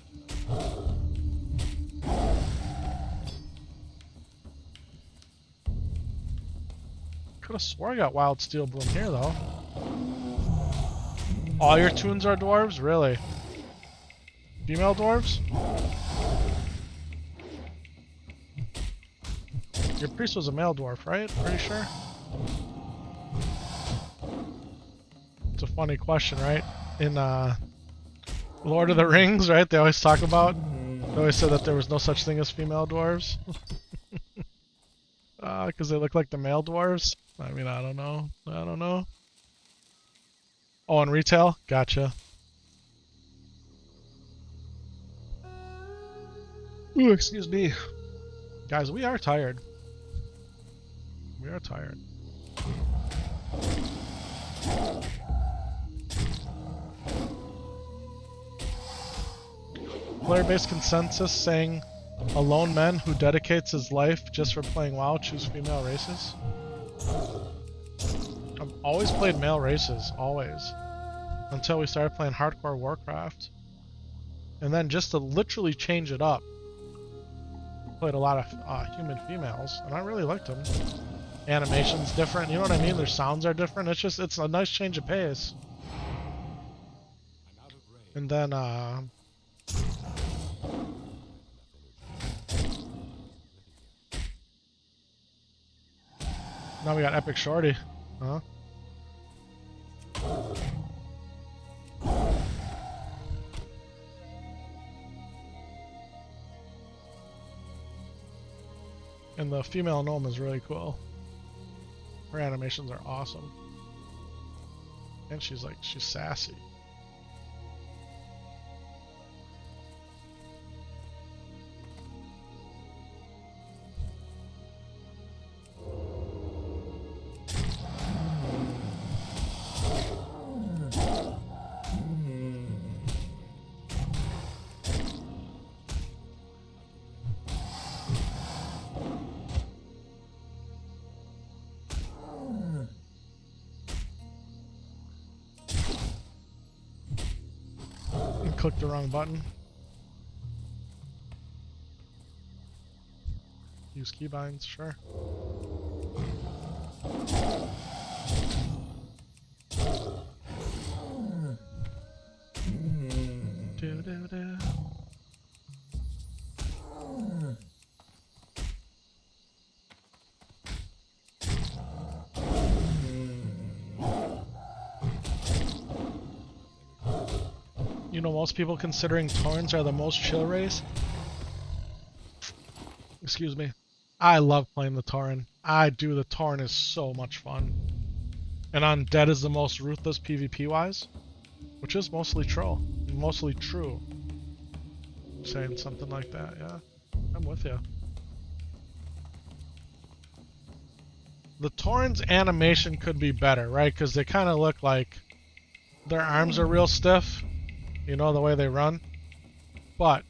Could've swore I got Wild Steel Bloom here, though. All your toons are dwarves? Really? Female dwarves? Your priest was a male dwarf, right? Pretty sure? It's a funny question, right? In Lord of the Rings, right? They always talk about, they always said that there was no such thing as female dwarves. Because they look like the male dwarves? I mean, I don't know. I don't know. Oh, in retail? Gotcha. Ooh, excuse me. Guys, we are tired. We are tired. Player-based consensus saying a lone man who dedicates his life just for playing WoW choose female races. I've always played male races, always. Until we started playing hardcore Warcraft. And then just to literally change it up, played a lot of human females, and I really liked them. animation's different. You know what I mean? Their sounds are different. It's just, it's a nice change of pace. And then, now we got Epic Shorty. Huh? And the female gnome is really cool. Her animations are awesome. And she's sassy. Clicked the wrong button. Use keybinds, sure. You know, most people considering Taurens are the most chill race. Excuse me. I love playing the Tauren. I do. The Tauren is so much fun. And Undead is the most ruthless PvP-wise, which is mostly true. Mostly true. Saying something like that, yeah. I'm with you. The Tauren's animation could be better, right? Because they kind of look like their arms are real stiff. You know, the way they run. But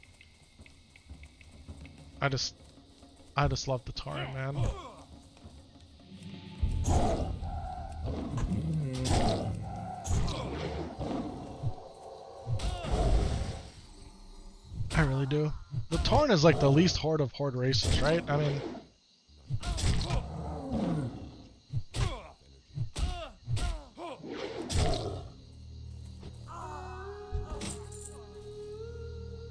I just love the Tauren, man. I really do. The Tauren is like the least horde of horde races, right? I mean,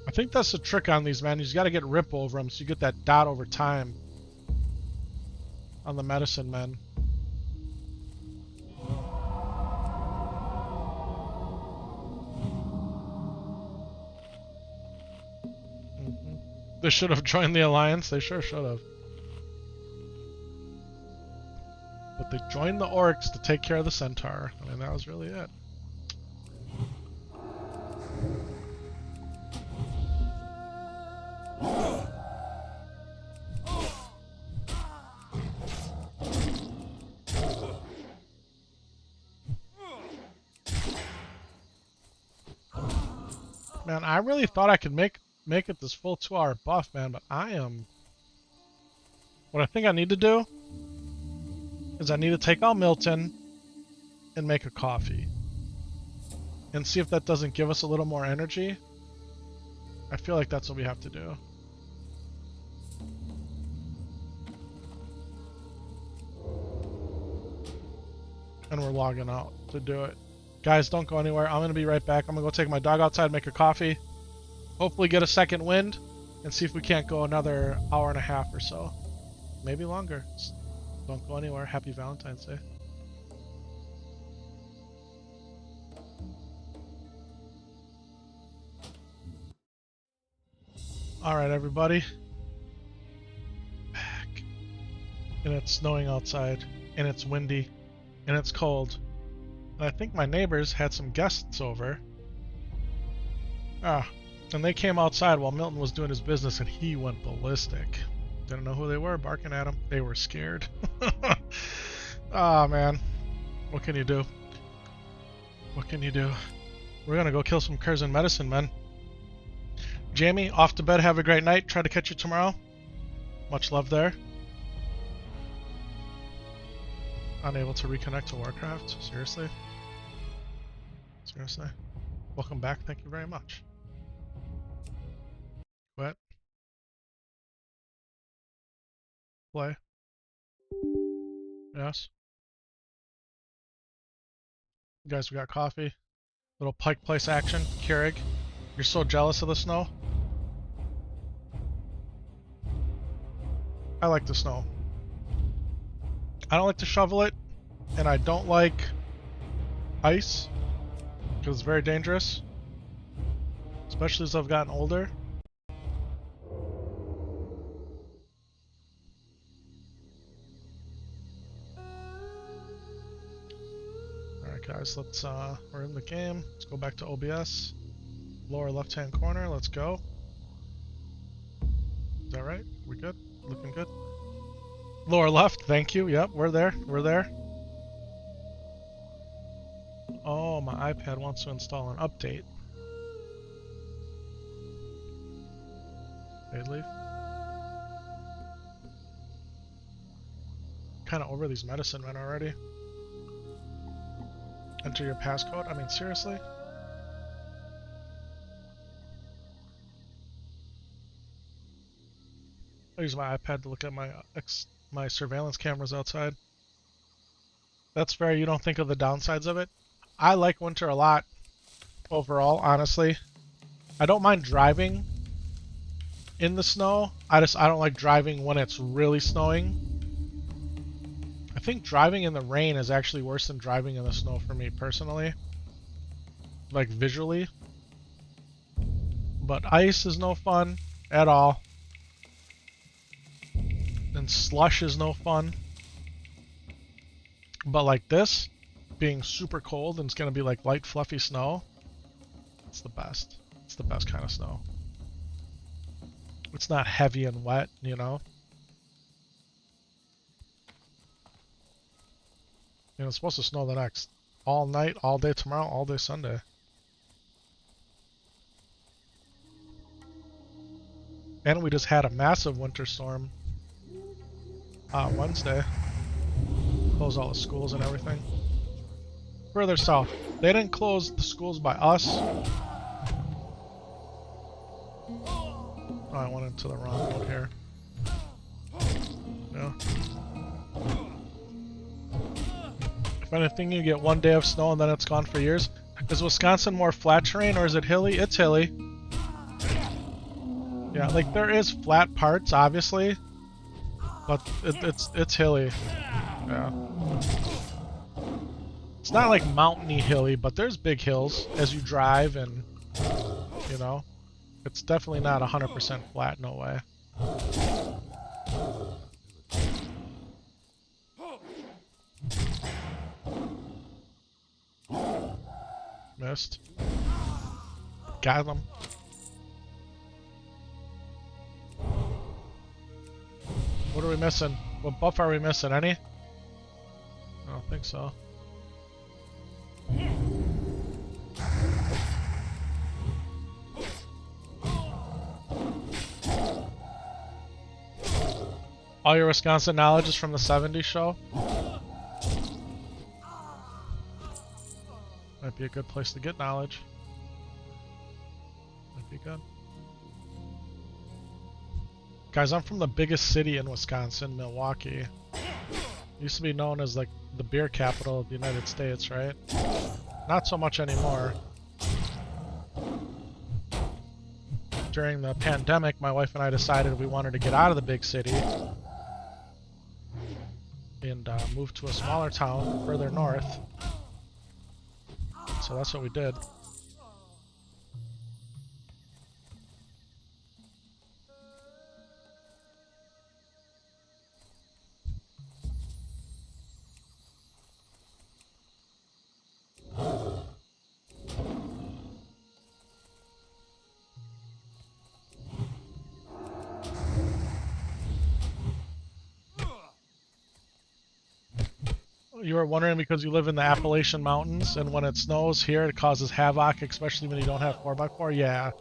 I think that's the trick on these, man. You just got to get rip over them so you get that dot over time on the medicine men. They should have joined the alliance. They sure should have. But they joined the orcs to take care of the centaur. I mean, that was really it. Man, I really thought I could make it this full 2-hour buff, man, but I am... What I think I need to do is I need to take out Milton and make a coffee. And see if that doesn't give us a little more energy. I feel like that's what we have to do. And we're logging out to do it. Guys, don't go anywhere. I'm going to be right back. I'm going to go take my dog outside, make a coffee. Hopefully get a second wind. And see if we can't go another hour and a half or so. Maybe longer. Just don't go anywhere. Happy Valentine's Day. Alright, everybody. Back. And it's snowing outside. And it's windy. And it's cold. And I think my neighbors had some guests over. And they came outside while Milton was doing his business and he went ballistic. Didn't know who they were, barking at him. They were scared. Man. What can you do? What can you do? We're gonna go kill some curs and medicine men. Jamie, off to bed. Have a great night. Try to catch you tomorrow. Much love there. Unable to reconnect to Warcraft? Seriously? Seriously? Welcome back. Thank you very much. What? Play. Yes. Guys, we got coffee. Little Pike Place action. Keurig, you're so jealous of the snow. I like the snow. I don't like to shovel it, and I don't like ice, because it's very dangerous. Especially as I've gotten older. Alright guys, let's we're in the game. Let's go back to OBS. Lower left hand corner, let's go. Is that right? We good? Looking good? Lower left, thank you. Yep, we're there. We're there. Oh, my iPad wants to install an update. Fade leaf. Kind of over these medicine men already. Enter your passcode. I mean, seriously? I use my iPad to look at my surveillance cameras outside. That's fair. You don't think of the downsides of it. I like winter a lot overall, honestly. I don't mind driving in the snow. I don't like driving when it's really snowing. I think driving in the rain is actually worse than driving in the snow for me personally. Like visually. But ice is no fun at all. And slush is no fun. But like this, being super cold and it's gonna be like light fluffy snow, it's the best. It's the best kind of snow. It's not heavy and wet, you know? And it's supposed to snow the next all night, all day tomorrow, all day Sunday. And we just had a massive winter storm Wednesday. Close all the schools and everything. Further south. They didn't close the schools by us. Oh, I went into the wrong road here. Yeah. If anything, you get one day of snow and then it's gone for years. Is Wisconsin more flat terrain or is it hilly? It's hilly. Yeah, like there is flat parts, obviously, but it's hilly. Yeah. It's not like mountainy hilly, but there's big hills as you drive, and you know, it's definitely not 100% flat. No way. Missed. Got them. What are we missing? What buff are we missing? Any? I don't think so. All your Wisconsin knowledge is from the 70s show? Might be a good place to get knowledge. Might be good. Guys, I'm from the biggest city in Wisconsin, Milwaukee. Used to be known as like the beer capital of the United States, right? Not so much anymore. During the pandemic, my wife and I decided we wanted to get out of the big city and move to a smaller town further north. So that's what we did. You were wondering because you live in the Appalachian Mountains, and when it snows here, it causes havoc, especially when you don't have 4x4? Yeah.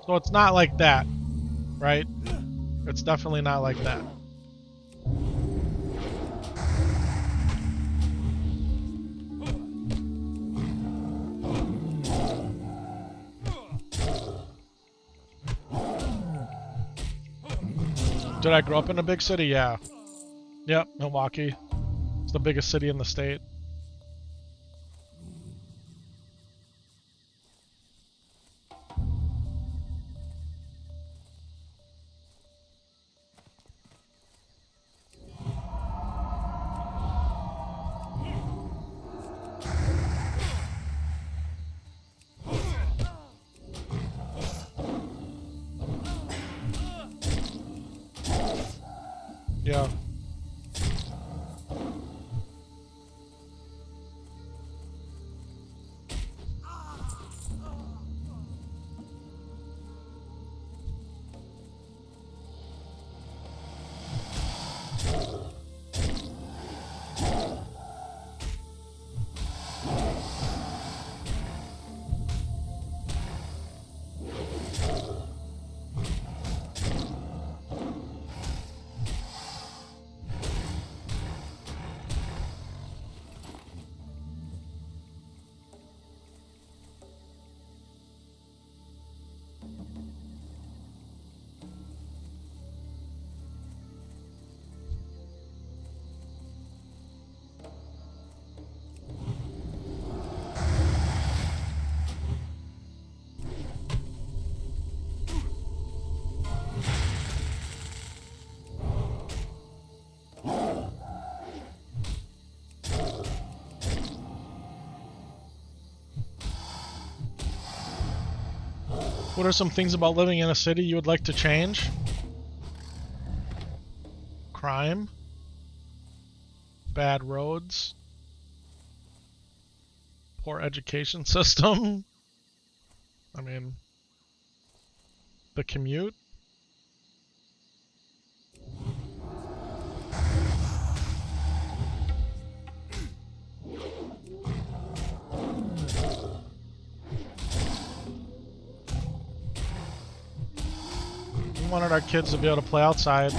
So it's not like that, right? It's definitely not like that. Did I grow up in a big city? Yeah. Yep, Milwaukee. It's the biggest city in the state. Yeah. What are some things about living in a city you would like to change? Crime, bad roads, poor education system. I mean, the commute. We wanted our kids to be able to play outside.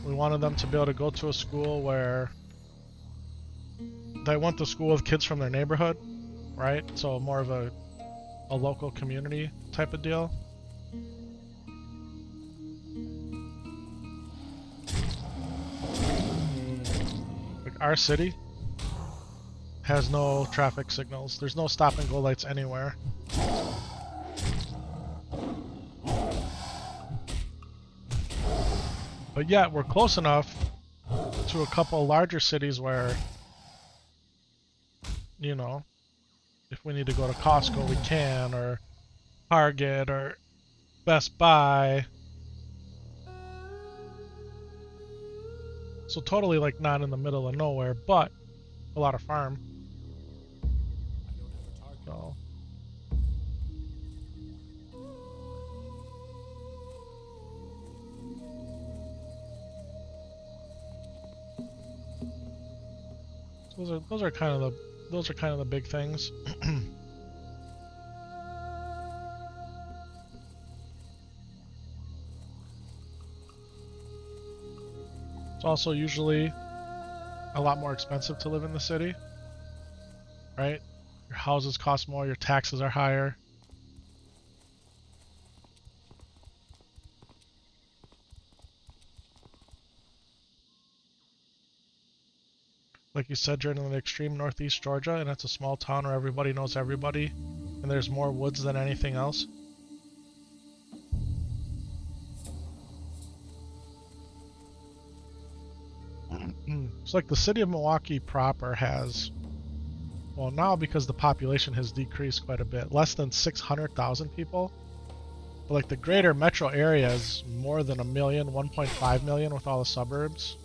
We wanted them to be able to go to a school where they went to school with kids from their neighborhood, right? So more of a local community type of deal. Like our city has no traffic signals. There's no stop and go lights anywhere. But yet, we're close enough to a couple larger cities where, you know, if we need to go to Costco, we can, or Target, or Best Buy. So totally, like, not in the middle of nowhere, but a lot of farm. So. Those are kind of the big things. It's also usually a lot more expensive to live in the city, right? Your houses cost more, your taxes are higher. Like you said, you're in the extreme northeast Georgia, and it's a small town where everybody knows everybody, and there's more woods than anything else. It's like the city of Milwaukee proper has, well, now because the population has decreased quite a bit, less than 600,000 people. But like the greater metro area is more than 1 million, 1.5 million with all the suburbs.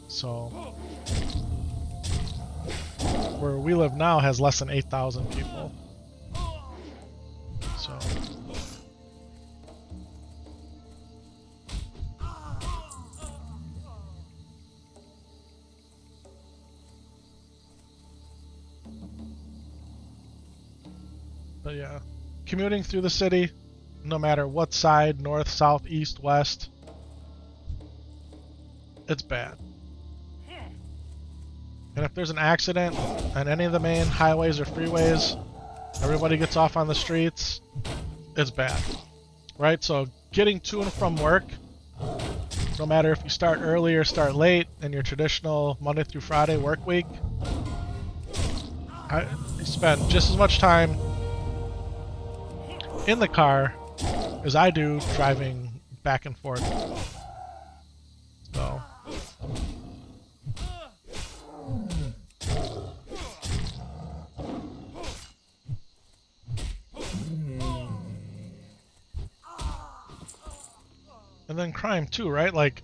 So, where we live now has less than 8,000 people. So, but yeah, commuting through the city, no matter what side, north, south, east, west, it's bad. And if there's an accident on any of the main highways or freeways, everybody gets off on the streets, it's bad, right? So getting to and from work no matter if you start early or start late in your traditional Monday through Friday work week, I spend just as much time in the car as I do driving back and forth. So. And then crime too, right? Like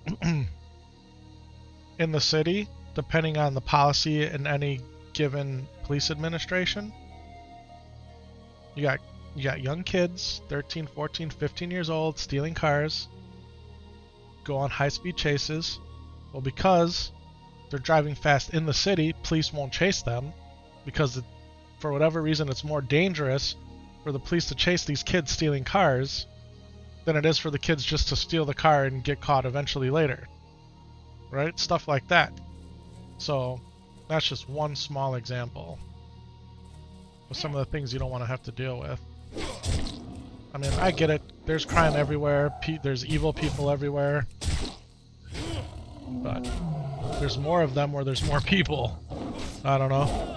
in the city, depending on the policy in any given police administration, you got young kids, 13, 14, 15 years old, stealing cars, go on high-speed chases. Well, because they're driving fast in the city, police won't chase them because for whatever reason it's more dangerous for the police to chase these kids stealing cars than it is for the kids just to steal the car and get caught eventually later. Right? Stuff like that. So that's just one small example of some of the things you don't want to have to deal with. I mean, I get it. There's crime everywhere. There's evil people everywhere. But there's more of them where there's more people. I don't know.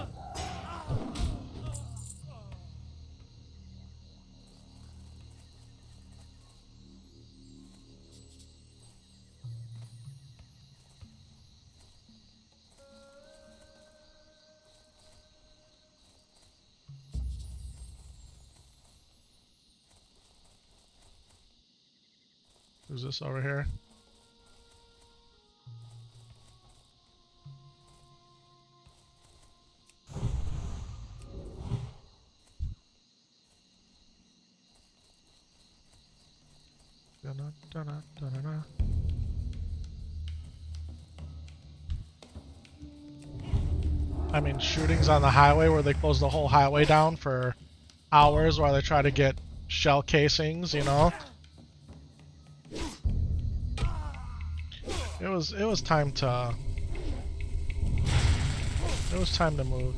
Who's this over here? I mean, shootings on the highway where they close the whole highway down for hours while they try to get shell casings, you know? It was time to move.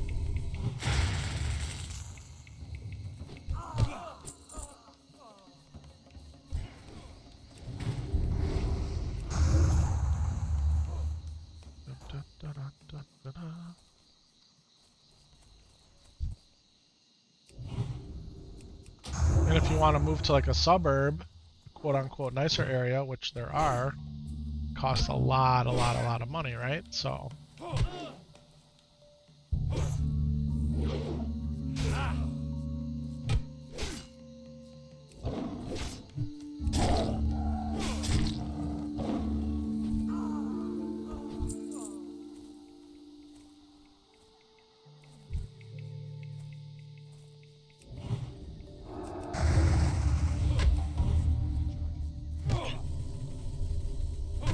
And if you want to move to like a suburb, quote unquote nicer area, which there are, costs a lot of money, right? So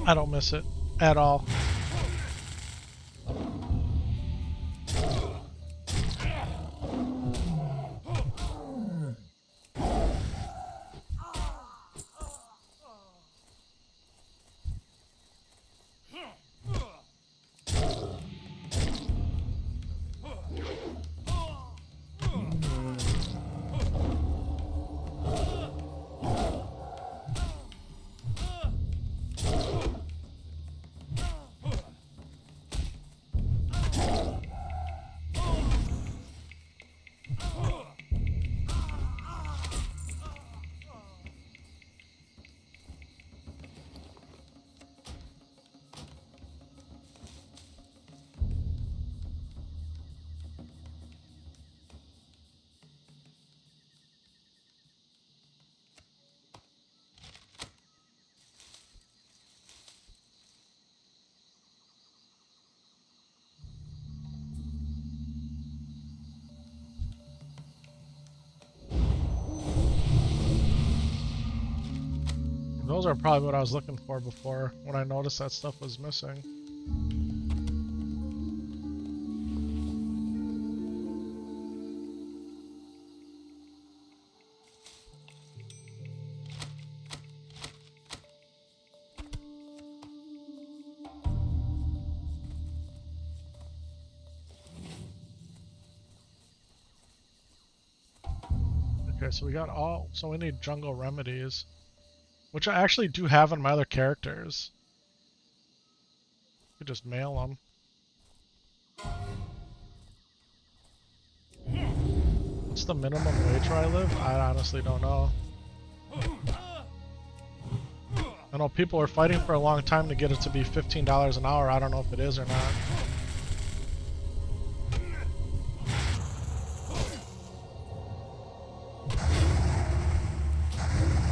I don't miss it at all. Those are probably what I was looking for before when I noticed that stuff was missing. Okay, so we got so we need jungle remedies, which I actually do have on my other characters. Could just mail them. What's the minimum wage where I live? I honestly don't know. I know people were fighting for a long time to get it to be $15 an hour. I don't know if it is or not.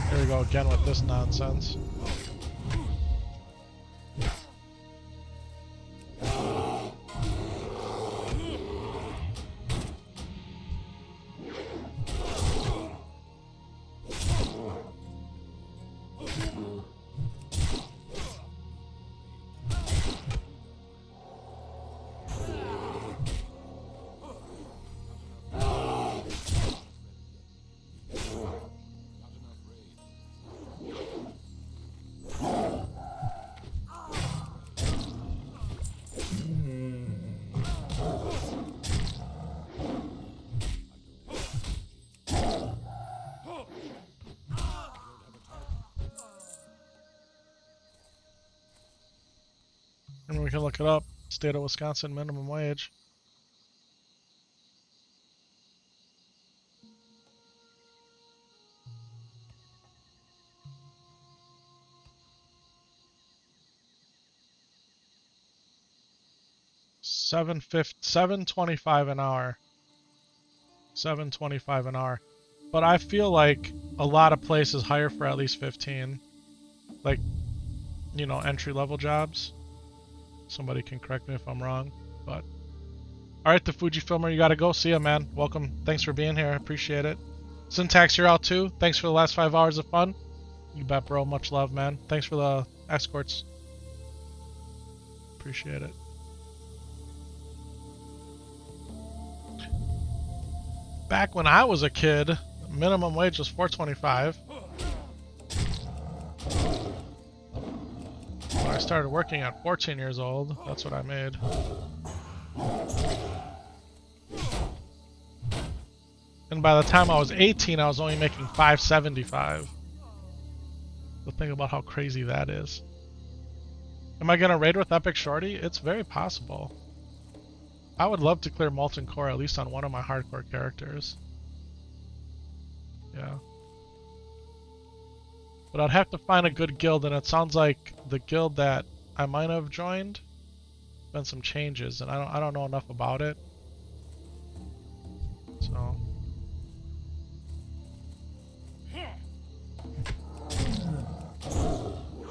Here we go again with this nonsense. And we can look it up. State of Wisconsin minimum wage. $7.25 an hour. $7.25 an hour. But I feel like a lot of places hire for at least 15. Like, you know, entry-level jobs. Somebody can correct me if I'm wrong, but... Alright, the Fujifilmer, you gotta go. See ya, man. Welcome. Thanks for being here. I appreciate it. Syntax, you're out too. Thanks for the last 5 hours of fun. You bet, bro. Much love, man. Thanks for the escorts. Appreciate it. Back when I was a kid, minimum wage was $4.25. I started working at 14 years old. That's what I made. And by the time I was 18, I was only making $5.75. So think about how crazy that is. Am I gonna raid with Epic Shorty? It's very possible. I would love to clear Molten Core at least on one of my hardcore characters. Yeah. But I'd have to find a good guild, and it sounds like the guild that I might have joined, been some changes, and I don't know enough about it. So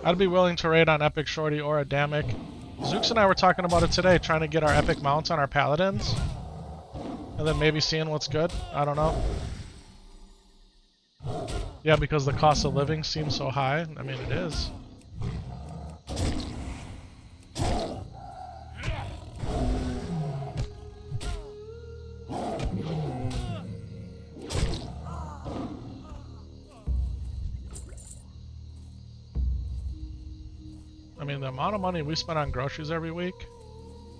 I'd be willing to raid on Epic Shorty or Adamic. Zooks and I were talking about it today, trying to get our epic mounts on our paladins, and then maybe seeing what's good. I don't know. Yeah, because the cost of living seems so high. I mean, it is. I mean, the amount of money we spend on groceries every week.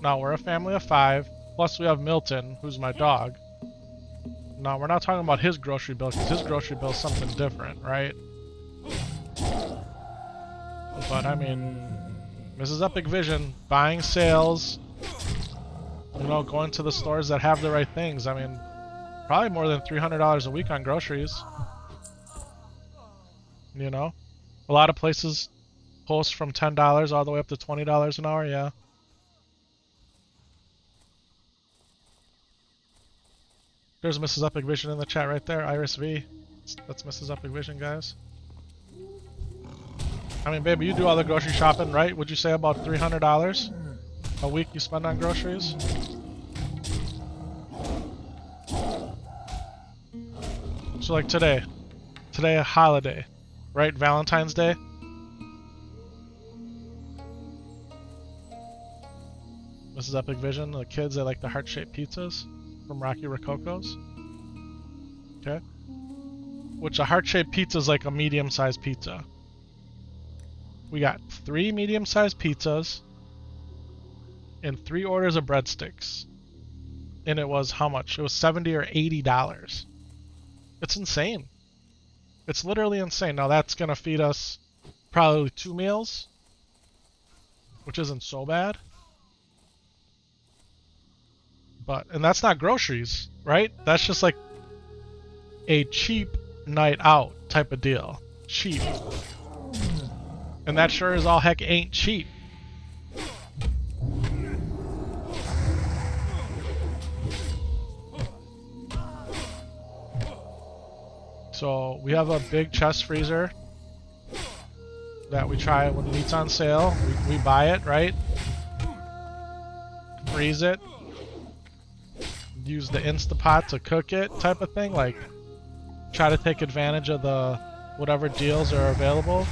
Now, we're a family of 5, plus we have Milton, who's my dog. No, we're not talking about his grocery bill, because his grocery bill is something different, right? But, I mean, Mrs. Epic Vision, buying sales, you know, going to the stores that have the right things. I mean, probably more than $300 a week on groceries. You know? A lot of places post from $10 all the way up to $20 an hour, yeah. There's Mrs. Epic Vision in the chat right there, Iris V. That's Mrs. Epic Vision, guys. I mean, baby, you do all the grocery shopping, right? Would you say about $300 a week you spend on groceries? So like today a holiday, right? Valentine's Day. Mrs. Epic Vision, the kids, they like the heart-shaped pizzas from Rocky Rococo's. Okay. Which a heart-shaped pizza is like a medium-sized pizza. We got 3 medium-sized pizzas and 3 orders of breadsticks. And it was how much? It was $70 or $80. It's insane. It's literally insane. Now that's gonna feed us probably 2 meals. which isn't so bad. But, and that's not groceries, right? That's just like a cheap night out type of deal. Cheap. And that sure as all heck ain't cheap. So we have a big chest freezer that we try when meat's on sale. We buy it, right? Freeze it. Use the Instapot to cook it type of thing. Like, try to take advantage of the whatever deals are available.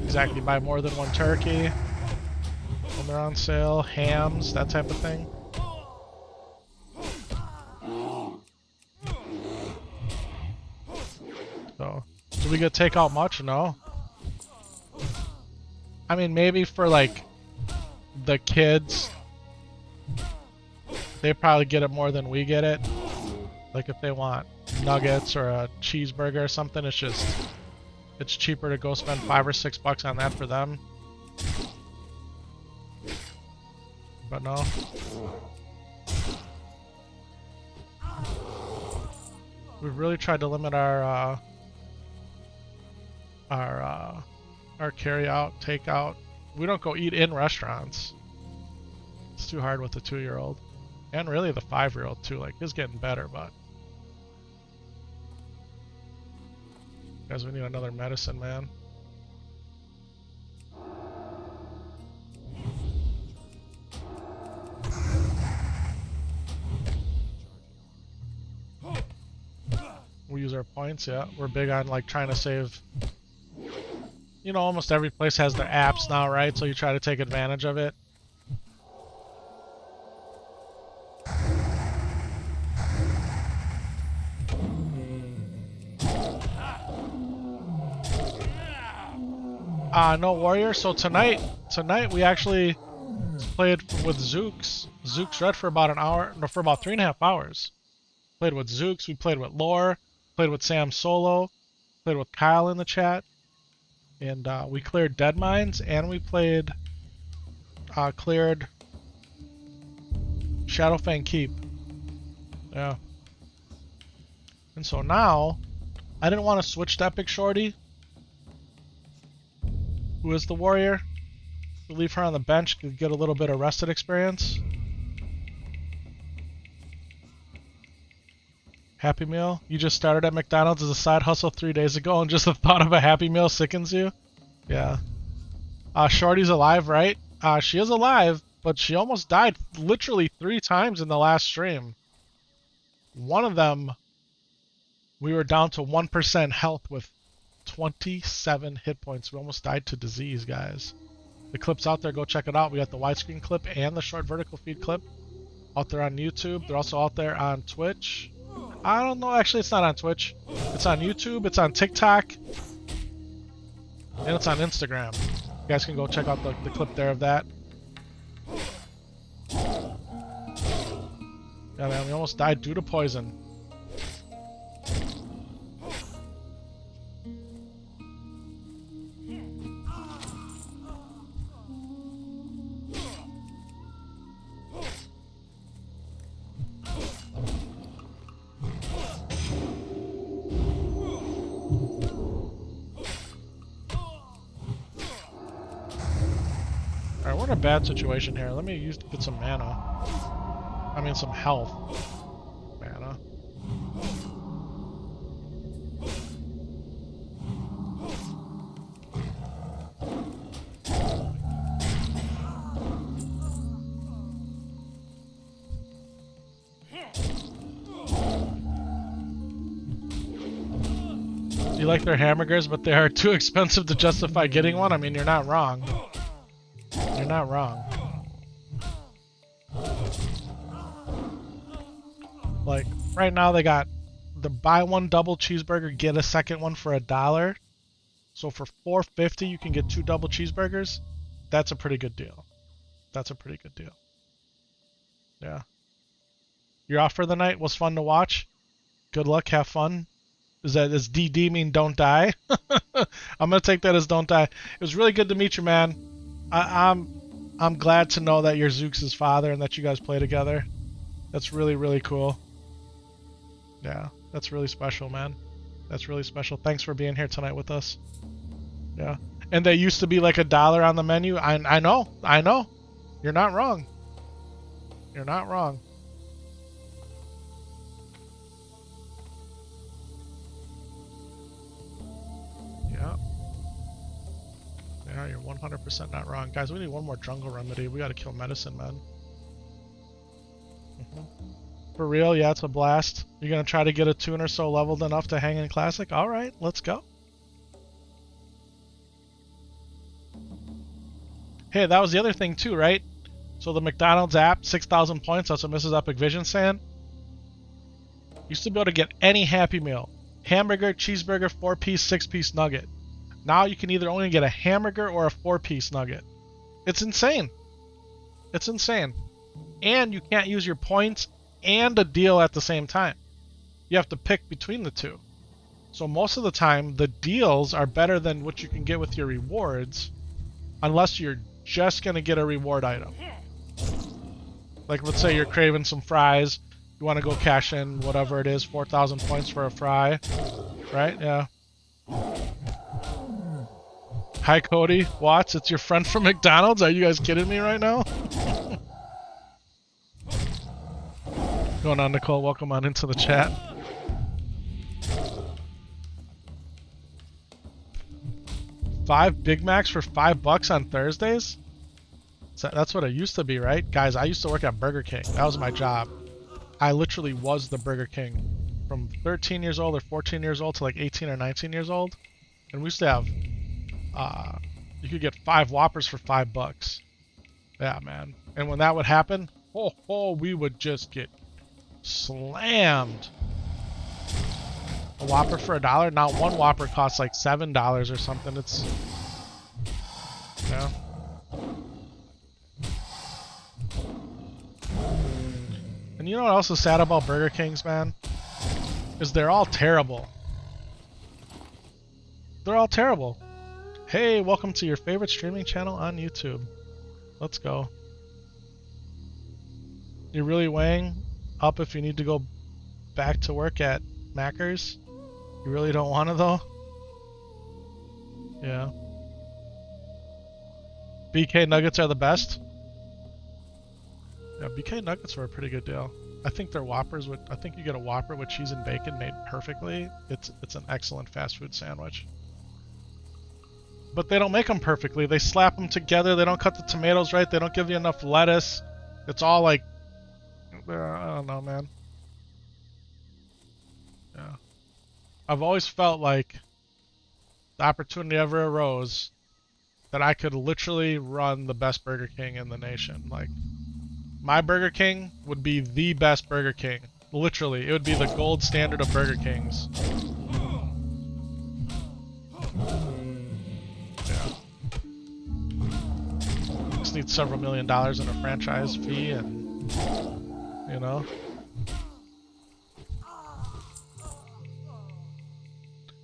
Exactly, buy more than one turkey when they're on sale. Hams, that type of thing. So, do we get takeout much? No. I mean, maybe for like the kids, they probably get it more than we get it. Like if they want nuggets or a cheeseburger or something, it's cheaper to go spend $5 or $6 on that for them. But no. We've really tried to limit our carry out, takeout. We don't go eat in restaurants. It's too hard with the 2-year-old. And really the 5-year-old too. Like, he's getting better, but guys, we need another medicine, man. We use our points, yeah. We're big on like trying to save. You know, almost every place has their apps now, right? So you try to take advantage of it. No warrior. So tonight we actually played with Zookzret for about an hour, no, for about 3.5 hours. Played with Zooks, we played with Lore, played with Samsolo, played with Kyle in the chat, and we cleared Deadmines, and we cleared Shadowfang Keep. Yeah. And so now, I didn't want to switch to Epic Shorty, who is the warrior. We leave her on the bench to get a little bit of rested experience. Happy Meal? You just started at McDonald's as a side hustle 3 days ago and just the thought of a Happy Meal sickens you? Yeah. Shorty's alive, right? She is alive, but she almost died literally 3 times in the last stream. One of them, we were down to 1% health with 27 hit points. We almost died to disease, guys. The clip's out there. Go check it out. We got the widescreen clip and the short vertical feed clip out there on YouTube. They're also out there on Twitch. I don't know. Actually, it's not on Twitch. It's on YouTube. It's on TikTok. And it's on Instagram. You guys can go check out the clip there of that. Yeah, man. We almost died due to poison. We're in a bad situation here. Let me get some mana. I mean, some health. Mana. You like their hamburgers, but they are too expensive to justify getting one? I mean, you're not wrong. You're not wrong. Like, right now they got the buy one double cheeseburger, get a second one for $1. So for $4.50 you can get 2 double cheeseburgers. That's a pretty good deal. That's a pretty good deal. Yeah. You're off for the night? Was fun to watch? Good luck, have fun. Does DD mean don't die? I'm gonna take that as don't die. It was really good to meet you, man. I'm glad to know that you're Zooks' father and that you guys play together. That's really, really cool. Yeah, that's really special, man. That's really special. Thanks for being here tonight with us. Yeah. And they used to be like $1 on the menu. I know. You're not wrong. You're not wrong. Yeah. Yeah, you're 100% not wrong. Guys, we need one more jungle remedy. We gotta kill medicine, man. For real? Yeah, it's a blast. You're gonna try to get a tune or so leveled enough to hang in Classic? Alright, let's go. Hey, that was the other thing too, right? So the McDonald's app, 6,000 points, that's what Mrs. Epic Vision's saying. Used to be able to get any Happy Meal. Hamburger, cheeseburger, 4-piece, 6-piece nugget. Now you can either only get a hamburger or a 4-piece nugget. It's insane. It's insane. And you can't use your points and a deal at the same time. You have to pick between the two. So most of the time, the deals are better than what you can get with your rewards, unless you're just going to get a reward item. Like, let's say you're craving some fries. You want to go cash in whatever it is, 4,000 points for a fry. Right? Yeah. Hi, Cody Watts. It's your friend from McDonald's? Are you guys kidding me right now? Going on, Nicole? Welcome on into the chat. $5 Big Macs for $5 on Thursdays? So that's what it used to be, right? Guys, I used to work at Burger King. That was my job. I literally was the Burger King from 13 years old or 14 years old to like 18 or 19 years old. And we used to have, you could get 5 Whoppers for $5. Yeah, man. And when that would happen, we would just get slammed. A Whopper for $1? Now one Whopper costs like $7 or something. It's, yeah. And you know what else is sad about Burger Kings, man? Is they're all terrible. They're all terrible. Hey, welcome to your favorite streaming channel on YouTube. Let's go. You're really weighing up if you need to go back to work at Macker's? You really don't want to, though? Yeah. BK Nuggets are the best? Yeah, BK Nuggets were a pretty good deal. I think their Whoppers would. I think you get a Whopper with cheese and bacon made perfectly. It's an excellent fast food sandwich. But they don't make them perfectly. They slap them together. They don't cut the tomatoes right. They don't give you enough lettuce. It's all like, I don't know, man. Yeah. I've always felt like the opportunity ever arose that I could literally run the best Burger King in the nation. Like, my Burger King would be the best Burger King. Literally, it would be the gold standard of Burger Kings. Yeah. Just need several $1 million in a franchise fee and, you know.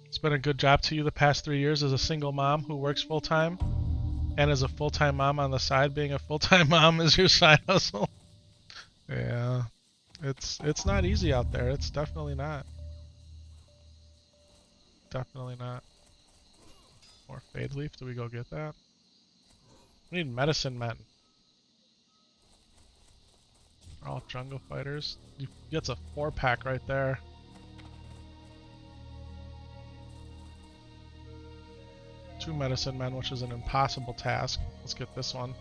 It's been a good job to you the past 3 years as a single mom who works full-time and as a full-time mom on the side. Being a full-time mom is your side hustle. Yeah, it's not easy out there. It's definitely not. Definitely not. More Fade Leaf. Do we go get that? We need Medicine Men. They're all jungle fighters. It's a 4-pack right there. Two Medicine Men, which is an impossible task. Let's get this one.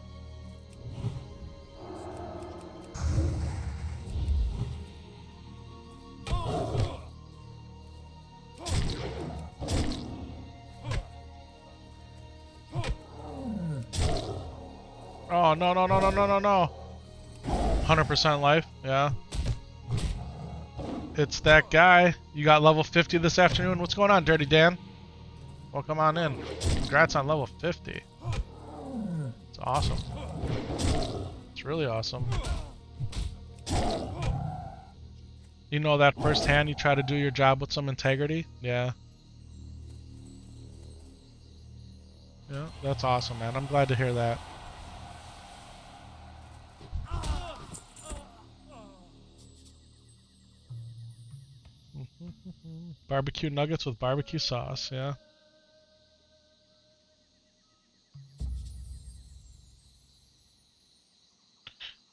Oh, no, no, no, no, no, no, no. 100% life, yeah. It's that guy. You got level 50 this afternoon. What's going on, Dirty Dan? Welcome on in. Congrats on level 50. It's awesome. It's really awesome. You know that firsthand, you try to do your job with some integrity? Yeah. Yeah, that's awesome, man. I'm glad to hear that. Barbecue nuggets with barbecue sauce, yeah.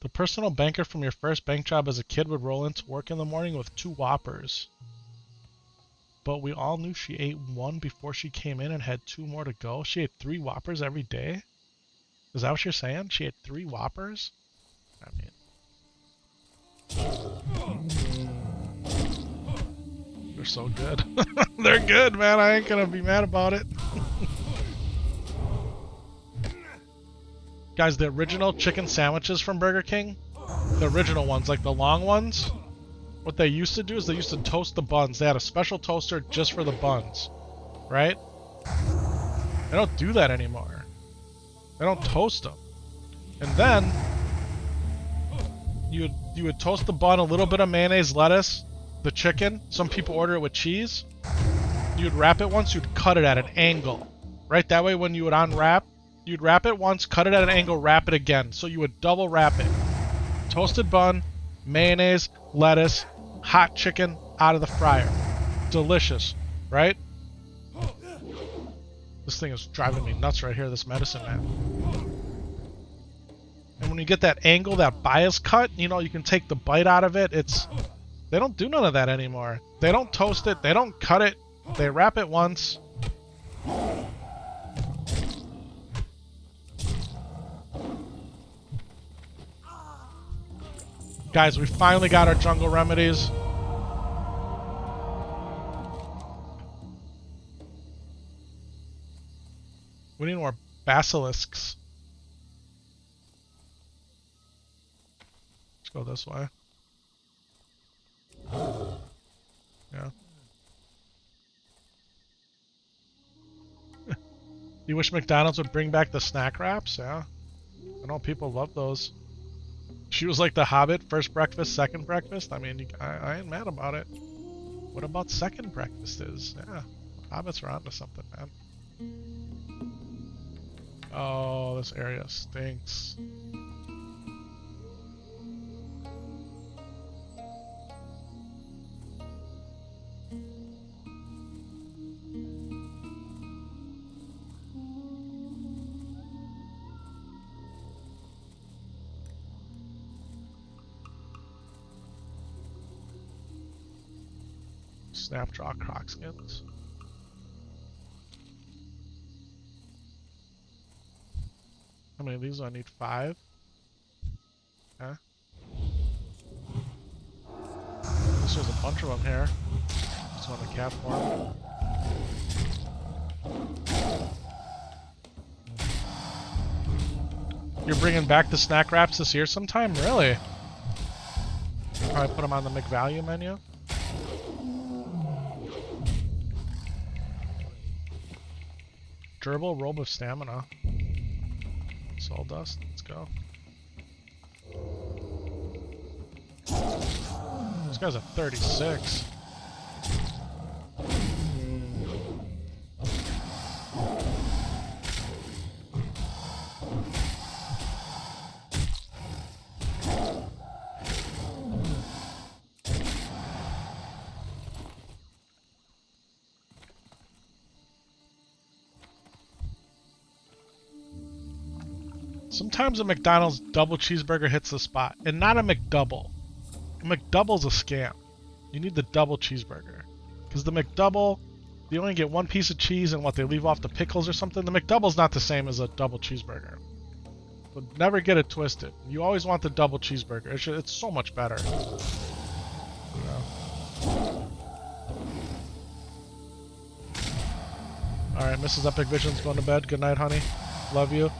The personal banker from your first bank job as a kid would roll into work in the morning with 2 Whoppers. But we all knew she ate 1 before she came in and had 2 more to go. She ate 3 Whoppers every day? Is that what you're saying? She ate 3 Whoppers? I mean... They're so good. They're good, man. I ain't gonna be mad about it. Guys, the original chicken sandwiches from Burger King, the original ones, like the long ones, what they used to do is they used to toast the buns. They had a special toaster just for the buns, right? They don't do that anymore. They don't toast them. And then you would toast the bun, a little bit of mayonnaise, lettuce, the chicken. Some people order it with cheese. You'd wrap it once, you'd cut it at an angle. Right? That way when you would unwrap, you'd wrap it once, cut it at an angle, wrap it again. So you would double wrap it. Toasted bun, mayonnaise, lettuce, hot chicken out of the fryer. Delicious, right? This thing is driving me nuts right here, this medicine, man. And when you get that angle, that bias cut, you know, you can take the bite out of it. They don't do none of that anymore. They don't toast it. They don't cut it. They wrap it once. Guys, we finally got our jungle remedies. We need more basilisks. Let's go this way. Yeah. You wish McDonald's would bring back the snack wraps? Yeah. I know people love those. She was like the Hobbit, first breakfast, second breakfast. I mean, I ain't mad about it. What about second breakfast is? Yeah. Hobbits are onto something, man. Oh, this area stinks. Snapdraw croc skins. How many of these do I need? 5? Okay. There's a bunch of them here. Just on the cat form. You're bringing back the snack wraps this year sometime? Really? Probably put them on the McValue menu. Durable robe of stamina. Soul dust. Let's go. This guy's a 36. Sometimes a McDonald's double cheeseburger hits the spot, and not a McDouble. A McDouble's a scam. You need the double cheeseburger. Because the McDouble, you only get 1 piece of cheese and what, they leave off the pickles or something? The McDouble's not the same as a double cheeseburger. So never get it twisted. You always want the double cheeseburger. It's so much better. You know? Alright, Mrs. Epic Vision's going to bed. Good night, honey. Love you.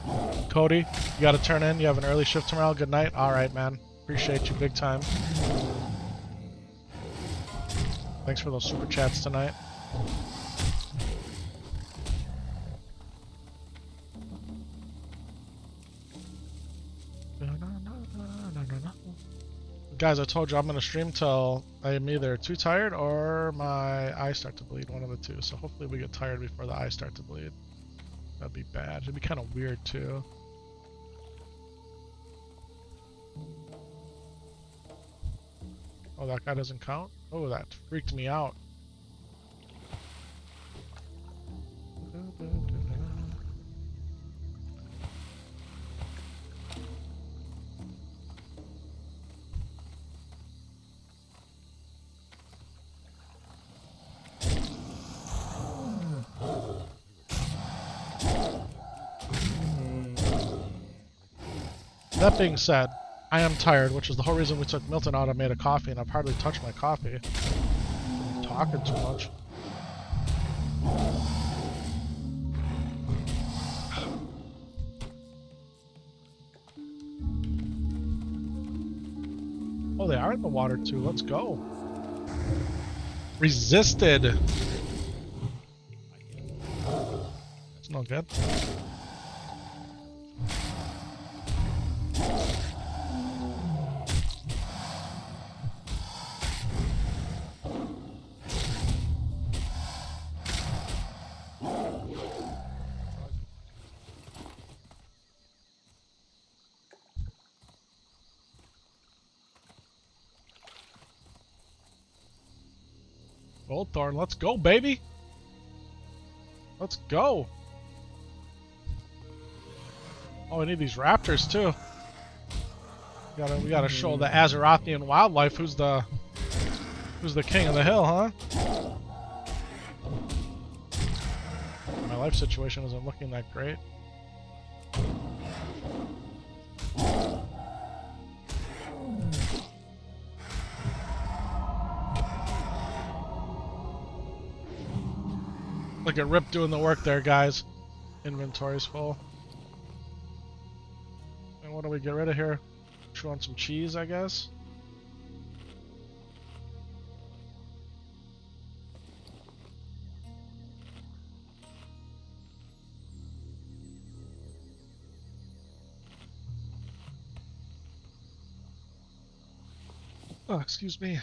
Cody, you gotta turn in. You have an early shift tomorrow. Good night. Alright, man. Appreciate you big time. Thanks for those super chats tonight. Guys, I told you I'm gonna stream till I'm either too tired or my eyes start to bleed. One of the two. So hopefully we get tired before the eyes start to bleed. That'd be bad. It'd be kind of weird too. Oh, that guy doesn't count? Oh, that freaked me out. That being said, I am tired, which is the whole reason we took Milton out and made a coffee, and I've hardly touched my coffee. I'm talking too much. Oh, they are in the water too. Let's go. Resisted. It's no good. Goldthorn, let's go, baby. Let's go. Oh, we need these raptors too. We gotta show the Azerothian wildlife who's the king of the hill, huh? My life situation isn't looking that great. Look at Rip doing the work there, guys. Inventory's full. And what do we get rid of here? Chew on some cheese, I guess. Oh, excuse me.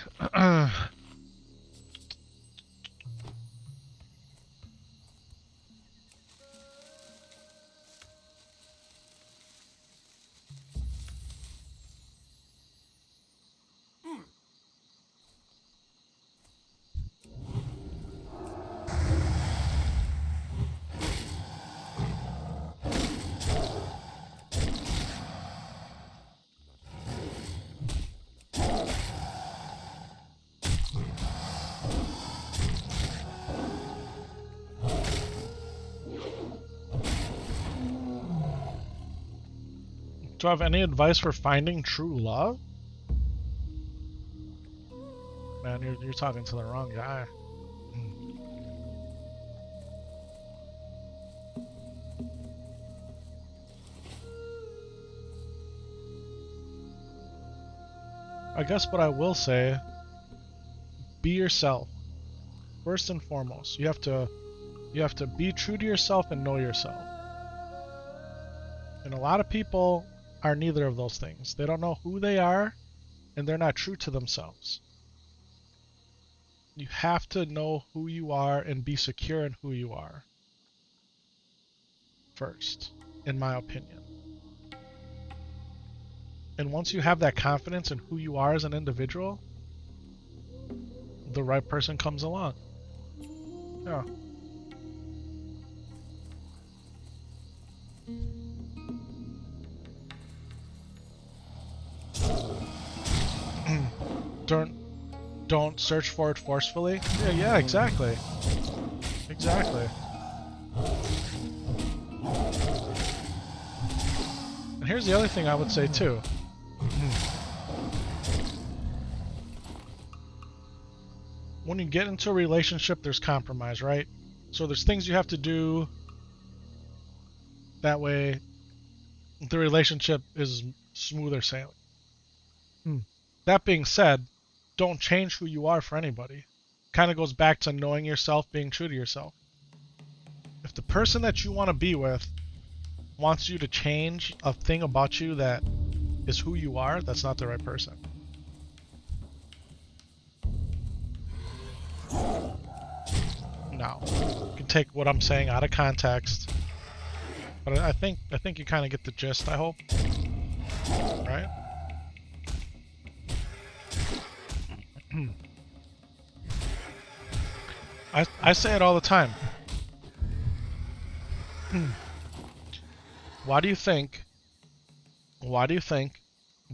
Do I have any advice for finding true love? Man, you're talking to the wrong guy. I guess what I will say, be yourself. First and foremost, you have to be true to yourself and know yourself. And a lot of people are neither of those things. They don't know who they are, and they're not true to themselves. You have to know who you are and be secure in who you are. First, in my opinion. And once you have that confidence in who you are as an individual, the right person comes along. Yeah. Don't search for it forcefully. Yeah, exactly. Exactly. And here's the other thing I would say too. When you get into a relationship, there's compromise, right? So there's things you have to do. That way, the relationship is smoother sailing. That being said, don't change who you are for anybody. Kind of goes back to knowing yourself, being true to yourself. If the person that you want to be with wants you to change a thing about you that is who you are, that's not the right person. No. You can take what I'm saying out of context. But I think you kind of get the gist, I hope. Right? I say it all the time. Why do you think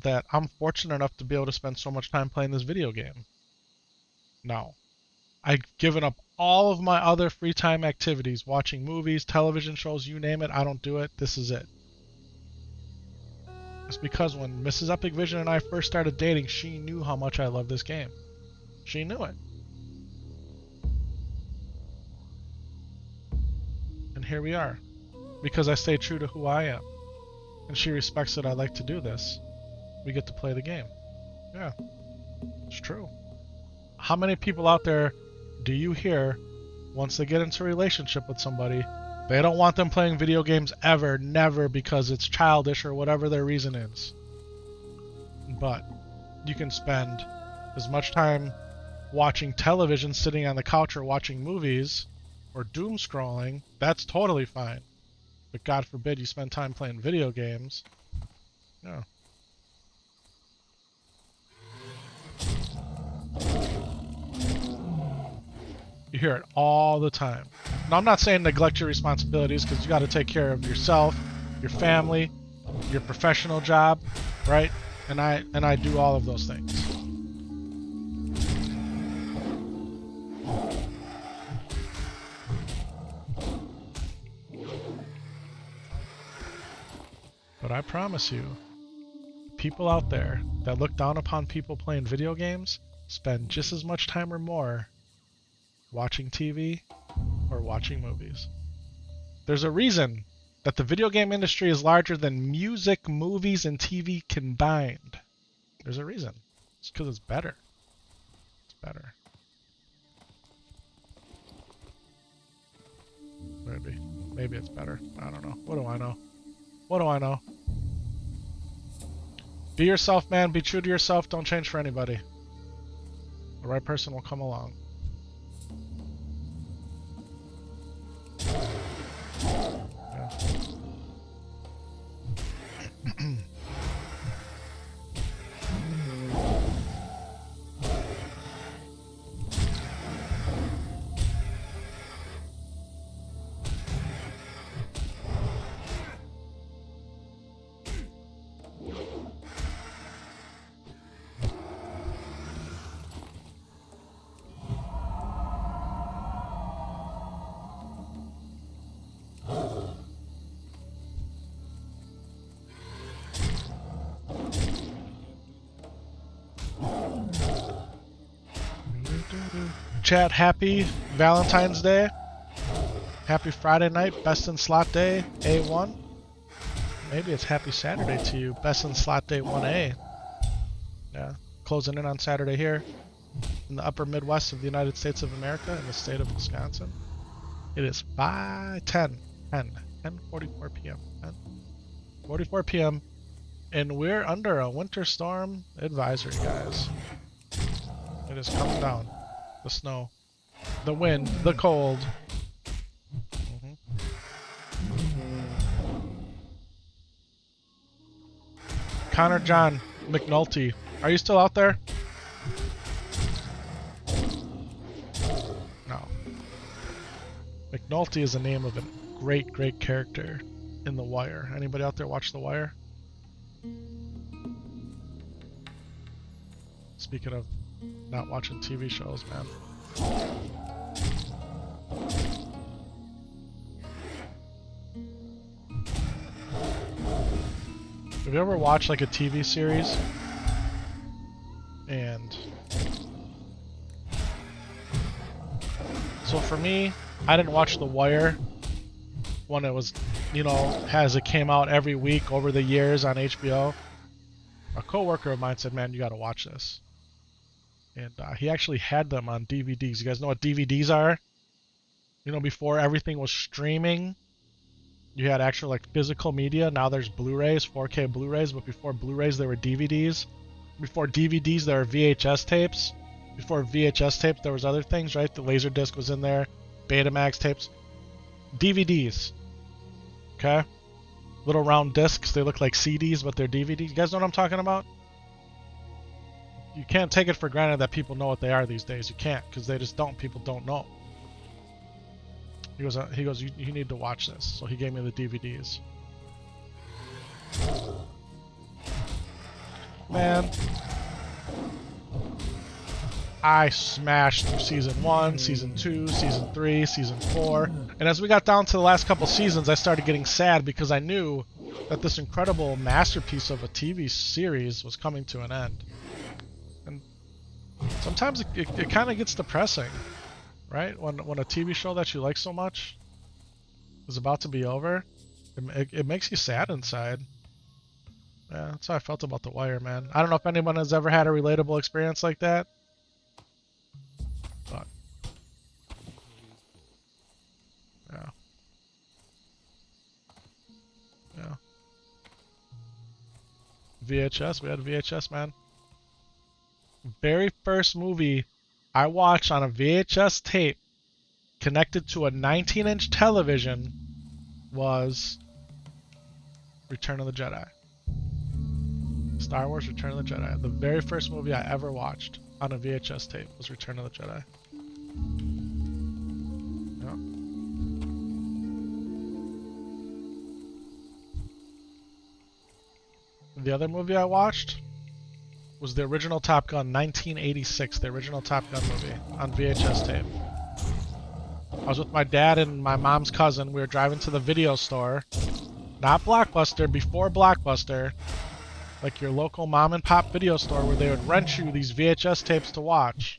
that I'm fortunate enough to be able to spend so much time playing this video game? No. I've given up all of my other free time activities, watching movies, television shows, you name it, I don't do it. This is it. It's because when Mrs. Epic Vision and I first started dating, she knew how much I love this game. She knew it. And here we are. Because I stay true to who I am. And she respects that I like to do this. We get to play the game. Yeah. It's true. How many people out there do you hear, once they get into a relationship with somebody, they don't want them playing video games ever, never, because it's childish or whatever their reason is. But you can spend as much time watching television, sitting on the couch, or watching movies, or doom scrolling. That's totally fine. But God forbid you spend time playing video games. No. You hear it all the time. Now, I'm not saying neglect your responsibilities, because you got to take care of yourself, your family, your professional job, right? And I do all of those things. But I promise you, people out there that look down upon people playing video games spend just as much time or more watching TV or watching movies. There's a reason that the video game industry is larger than music, movies, and TV combined. There's a reason. It's because it's better. It's better. Maybe. Maybe it's better. I don't know. What do I know? What do I know? Be yourself, man. Be true to yourself. Don't change for anybody. The right person will come along. Yeah. Chat, happy Valentine's Day. Happy Friday night, best in slot day, A1. Maybe it's happy Saturday to you, best in slot day 1A. Yeah, closing in on Saturday here in the upper Midwest of the United States of America in the state of Wisconsin. It is 10:44 p.m. 10:44 p.m. and we're under a winter storm advisory, guys. It is coming down. The snow, the wind, the cold. Connor John McNulty, are you still out there? No. McNulty is the name of a great character in The Wire. Anybody out there watch The Wire? Speaking of not watching TV shows, man. Have you ever watched like a TV series and so for me, I didn't watch The Wire when it was, you know, as it came out every week over the years on HBO. A coworker of mine said, man, you gotta watch this. And he actually had them on DVDs. You guys know what DVDs are? You know, before everything was streaming, you had actual like physical media. Now there's Blu-rays, 4K Blu-rays, but before Blu-rays there were DVDs. Before DVDs there were VHS tapes. Before VHS tapes there was other things, right? The Laserdisc was in there, Betamax tapes. DVDs. Okay? Little round discs. They look like CDs, but they're DVDs. You guys know what I'm talking about? You can't take it for granted that people know what they are these days. You can't, because they just don't. People don't know. He goes, you need to watch this. So he gave me the DVDs. Man, I smashed through season 1, season 2, season 3, season 4. And as we got down to the last couple seasons, I started getting sad because I knew that this incredible masterpiece of a TV series was coming to an end. And sometimes it kind of gets depressing, right? When a TV show that you like so much is about to be over, it makes you sad inside. Yeah, that's how I felt about The Wire, man. I don't know if anyone has ever had a relatable experience like that. But yeah. Yeah. VHS, we had VHS, man. Very first movie I watched on a VHS tape connected to a 19-inch television was Return of the Jedi. Star Wars Return of the Jedi. The very first movie I ever watched on a VHS tape was Return of the Jedi. Yeah. The other movie I watched was the original Top Gun, 1986, the original Top Gun movie on VHS tape. I was with my dad and my mom's cousin. We were driving to the video store. Not Blockbuster, before Blockbuster. Like your local mom and pop video store where they would rent you these VHS tapes to watch.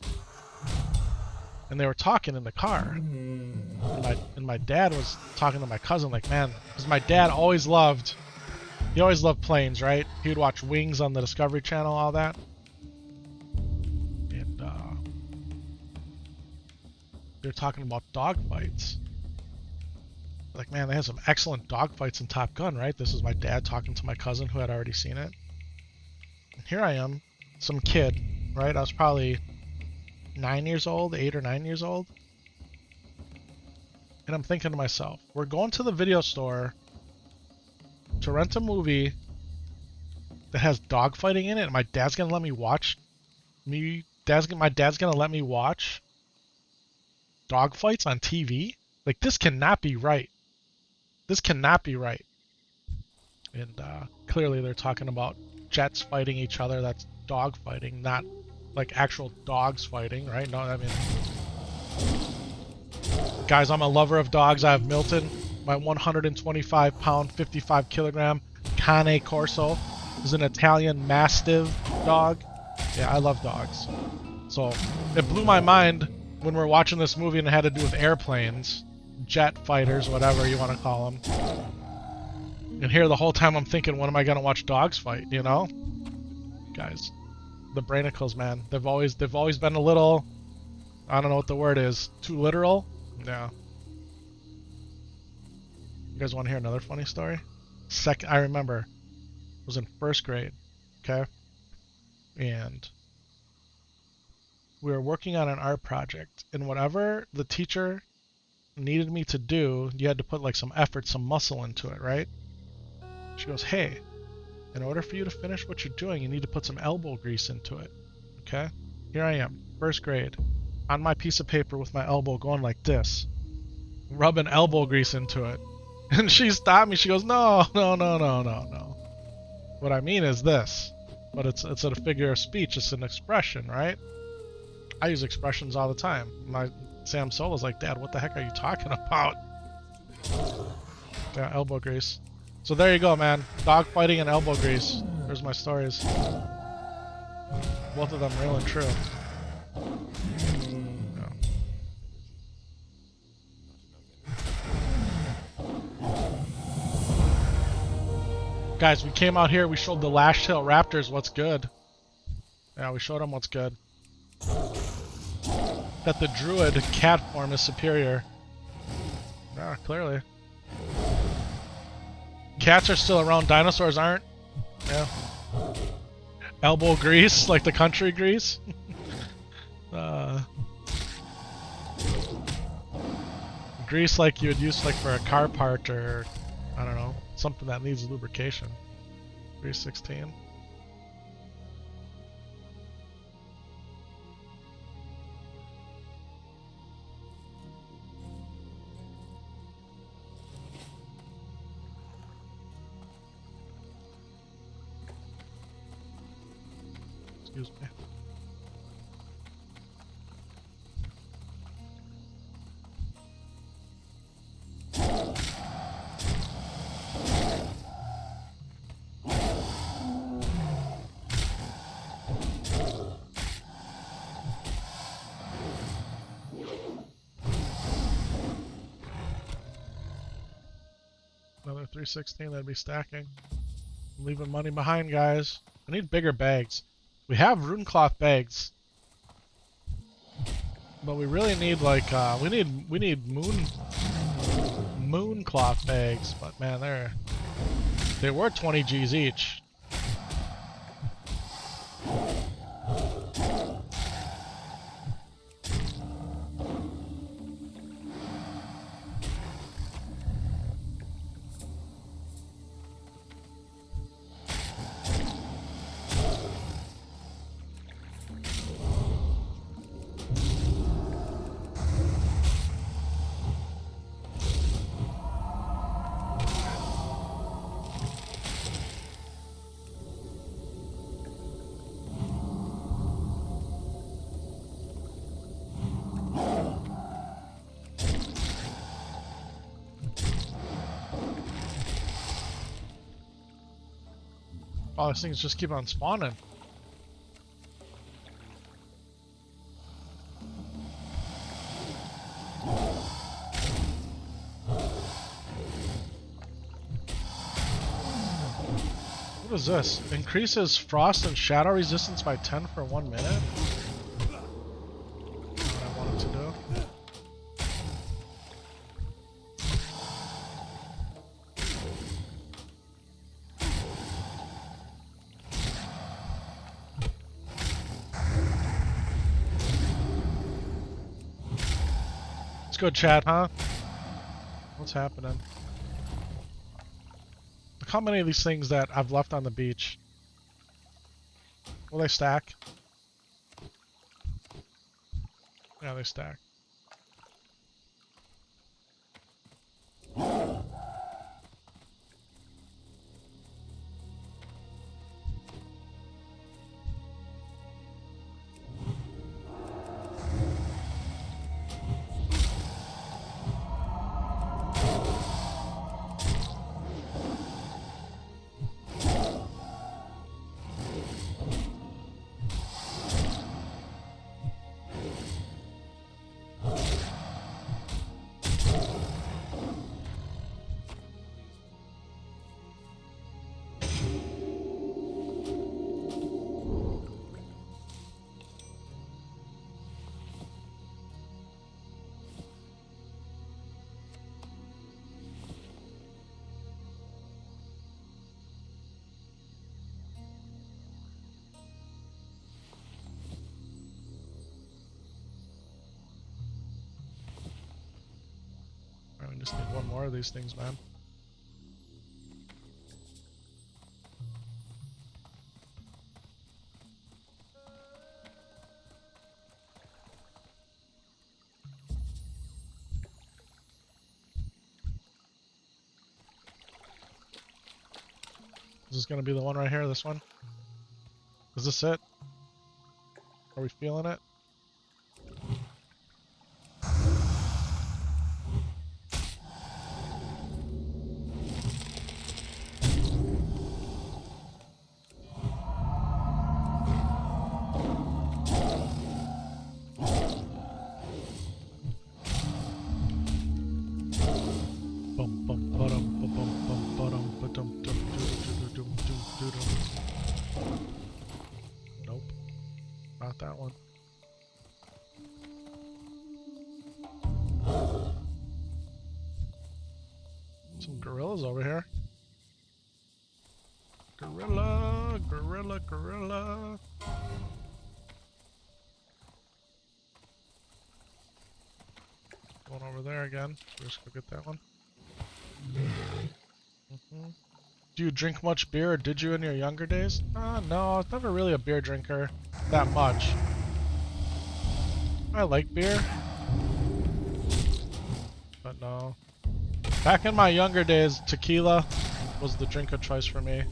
And they were talking in the car. And my dad was talking to my cousin like, man, because my dad always loved planes, right? He would watch Wings on the Discovery Channel, all that. And they were talking about dogfights. Like, man, they had some excellent dogfights in Top Gun, right? This is my dad talking to my cousin who had already seen it. Here I am, some kid, right? I was probably 9 years old, 8 or 9 years old. And I'm thinking to myself, we're going to the video store to rent a movie that has dogfighting in it, and my dad's gonna let me watch my dad's gonna let me watch dogfights on TV? Like, this cannot be right. This cannot be right. And clearly they're talking about jets fighting each other. That's dog fighting, not like actual dogs fighting, right? No, I mean, guys, I'm a lover of dogs. I have Milton, my 125-pound, 55-kilogram Cane Corso. Is an Italian Mastiff dog. Yeah, I love dogs. So it blew my mind when we're watching this movie and it had to do with airplanes, jet fighters, whatever you want to call them. And here the whole time I'm thinking, when am I gonna watch dogs fight? You know, guys, the Brainicles, man, they've always been a little, I don't know what the word is, too literal. Yeah. You guys want to hear another funny story? I remember, I was in first grade, okay, and we were working on an art project, and whatever the teacher needed me to do, you had to put like some effort, some muscle into it, right? She goes, hey, in order for you to finish what you're doing, you need to put some elbow grease into it, okay? Here I am, first grade, on my piece of paper with my elbow going like this, rubbing elbow grease into it. And she stopped me, she goes, no. What I mean is this, but it's a figure of speech, it's an expression, right? I use expressions all the time. My Samsolo's like, Dad, what the heck are you talking about? Yeah, elbow grease. So there you go, man. Dog fighting and elbow grease. There's my stories. Both of them real and true. Yeah. Guys, we came out here, we showed the Lashtail Raptors what's good. Yeah, we showed them what's good. That the Druid cat form is superior. Yeah, clearly. Cats are still around, dinosaurs aren't. Yeah. Elbow grease, like the country grease. Grease like you would use like for a car part or, I don't know, something that needs lubrication. Grease 16. Excuse me. Another 316, that'd be stacking. I'm leaving money behind, guys. I need bigger bags. We have rune cloth bags. But we really need like we need moon cloth bags, but man, they were 20 G's each. Oh, these things just keep on spawning. What is this? Increases frost and shadow resistance by 10 for 1 minute? What I wanted to do. It's good chat, huh? What's happening? Look how many of these things that I've left on the beach. Will they stack? Yeah, they stack. I just need one more of these things, man. Is this gonna be the one right here, this one? Is this it? Are we feeling it? Nope. Not that one. Some gorillas over here. Gorilla, gorilla, gorilla. Going over there again. Just go get that one. Do you drink much beer, or did you in your younger days? No, I was never really a beer drinker that much. I like beer, but no. Back in my younger days, tequila was the drink of choice for me.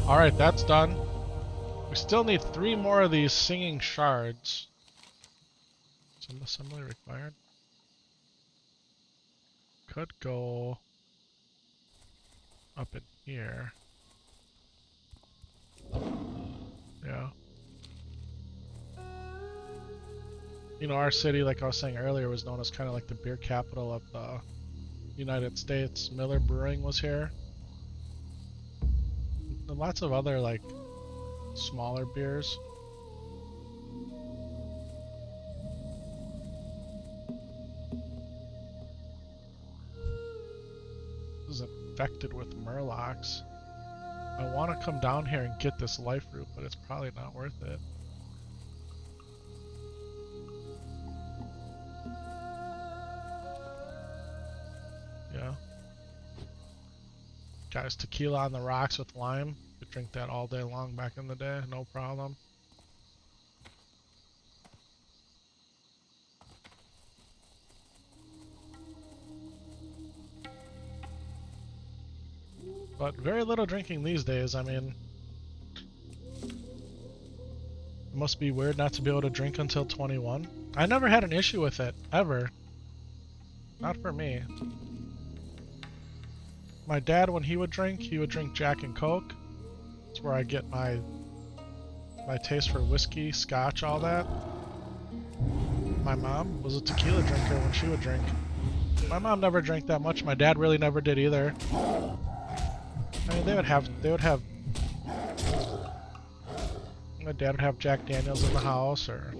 Alright, that's done. We still need 3 more of these singing shards. Some assembly required. Could go up in here. Yeah. You know, our city, like I was saying earlier, was known as kind of like the beer capital of the United States. Miller Brewing was here. And lots of other, like, smaller beers. This is infected with murlocs. I want to come down here and get this life root, but it's probably not worth it. Yeah. Guys, tequila on the rocks with lime. Could drink that all day long back in the day, no problem. But very little drinking these days. I mean, it must be weird not to be able to drink until 21. I never had an issue with it, ever. Not for me. My dad, when he would drink Jack and Coke. That's where I get my taste for whiskey, scotch, all that. My mom was a tequila drinker when she would drink. My mom never drank that much. My dad really never did either. I mean, they would have. My dad would have Jack Daniels in the house, or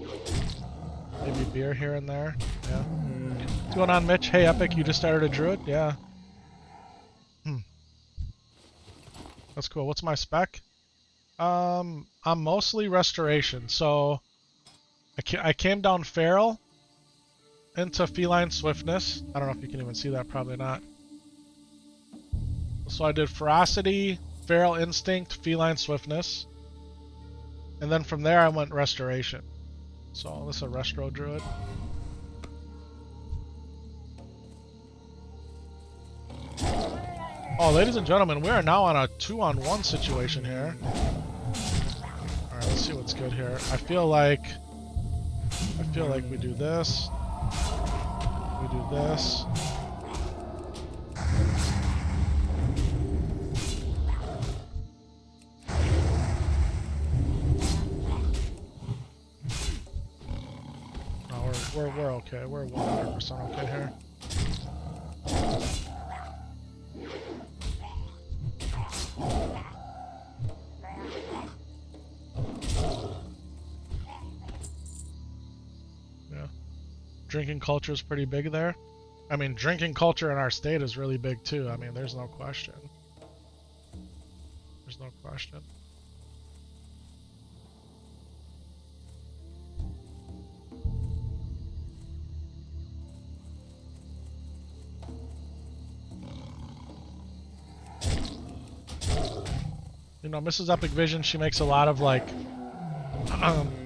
maybe beer here and there. Yeah. What's going on, Mitch? Hey, Epic, you just started a Druid? Yeah. That's cool. What's my spec? I'm mostly restoration. So I came down feral into feline swiftness. I don't know if you can even see that. Probably not. So I did ferocity, feral instinct, feline swiftness, and then from there I went restoration. So this is a restro druid. Oh, ladies and gentlemen, we are now on a 2-on-1 situation here. Alright, let's see what's good here. I feel like we do this. We do this. No, we're okay. We're 100% okay here. Drinking culture is pretty big there. I mean, drinking culture in our state is really big too. I mean, there's no question. There's no question. You know, Mrs. Epic Vision, she makes a lot of like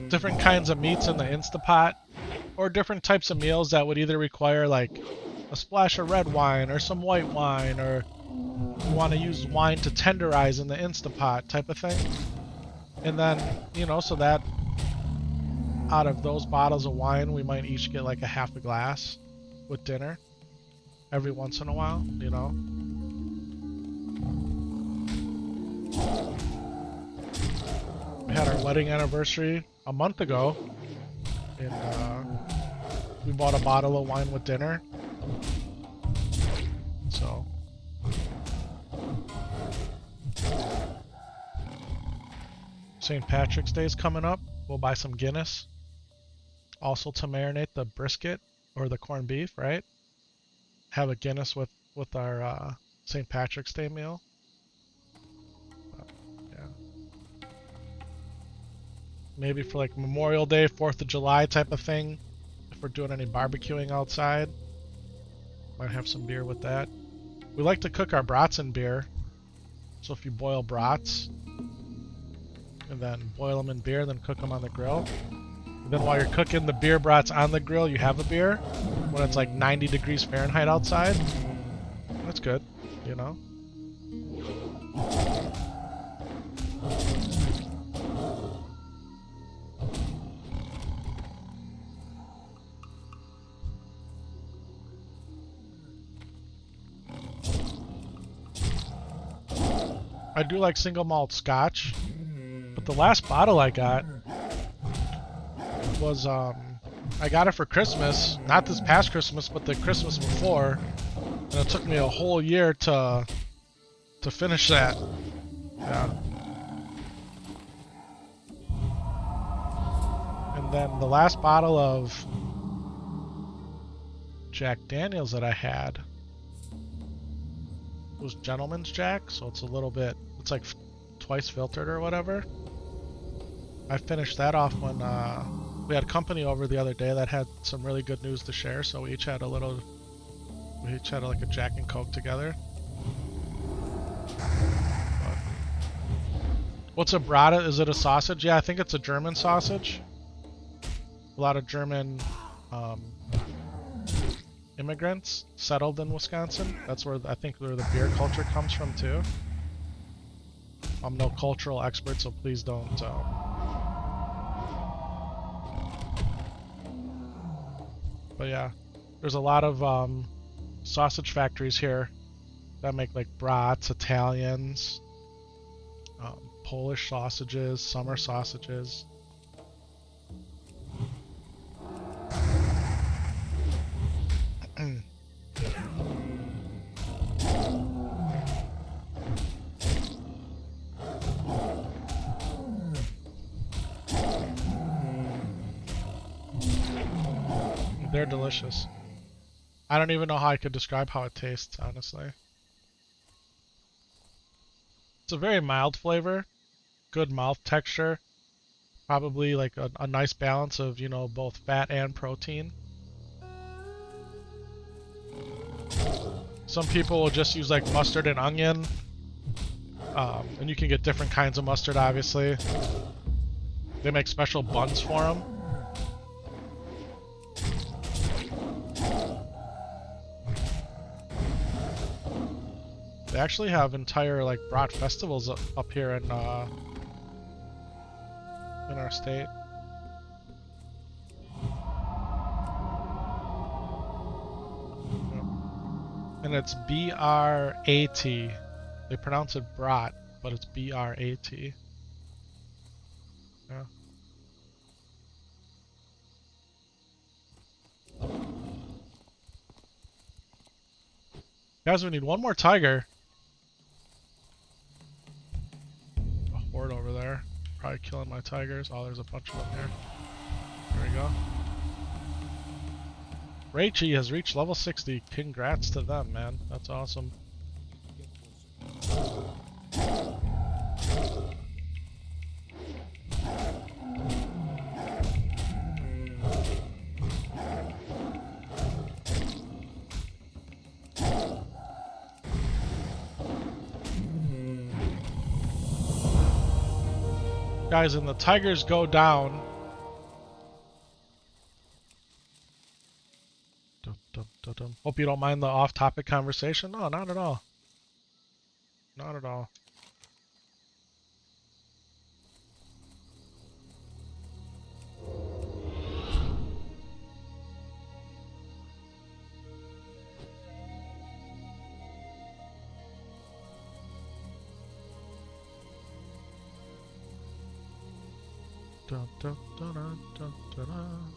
different kinds of meats in the Instapot. Or different types of meals that would either require like a splash of red wine or some white wine, or you want to use wine to tenderize in the Instapot type of thing. And then, you know, so that out of those bottles of wine, we might each get like a half a glass with dinner every once in a while, you know. We had our wedding anniversary a month ago. And we bought a bottle of wine with dinner. So St. Patrick's Day is coming up. We'll buy some Guinness. Also to marinate the brisket or the corned beef, right? Have a Guinness with our St. Patrick's Day meal. Maybe for like Memorial Day, 4th of July type of thing. If we're doing any barbecuing outside. Might have some beer with that. We like to cook our brats in beer. So if you boil brats, and then boil them in beer, and then cook them on the grill. And then while you're cooking the beer brats on the grill, you have a beer. When it's like 90 degrees Fahrenheit outside. That's good, you know? I do like single malt scotch, but the last bottle I got was I got it for Christmas, not this past Christmas, but the Christmas before, and it took me a whole year to finish that. Yeah. And then the last bottle of Jack Daniels that I had was Gentleman's Jack, so it's a little bit, it's like twice filtered or whatever. I finished that off when we had company over the other day that had some really good news to share, so we each had a little, we each had like a Jack and Coke together. But what's a brata? Is it a sausage? Yeah, I think it's a German sausage. A lot of German immigrants settled in Wisconsin. That's where I think where the beer culture comes from too. I'm no cultural expert, so please don't. But yeah, there's a lot of sausage factories here that make like brats, Italians, Polish sausages, summer sausages. They're delicious. I don't even know how I could describe how it tastes, honestly. It's a very mild flavor, good mouth texture, probably like a nice balance of, you know, both fat and protein. Some people will just use like mustard and onion, and you can get different kinds of mustard, obviously. They make special buns for them. They actually have entire like brat festivals up here in our state. And it's B-R-A-T. They pronounce it brat, but it's B-R-A-T. Yeah. Guys, we need one more tiger. A horde over there. Probably killing my tigers. Oh, there's a bunch of them here. There we go. Raichi has reached level 60. Congrats to them, man. That's awesome. Guys, and the tigers go down. Hope you don't mind the off-topic conversation. No, not at all. Not at all. Dun, dun, dun, dun, dun, dun, dun.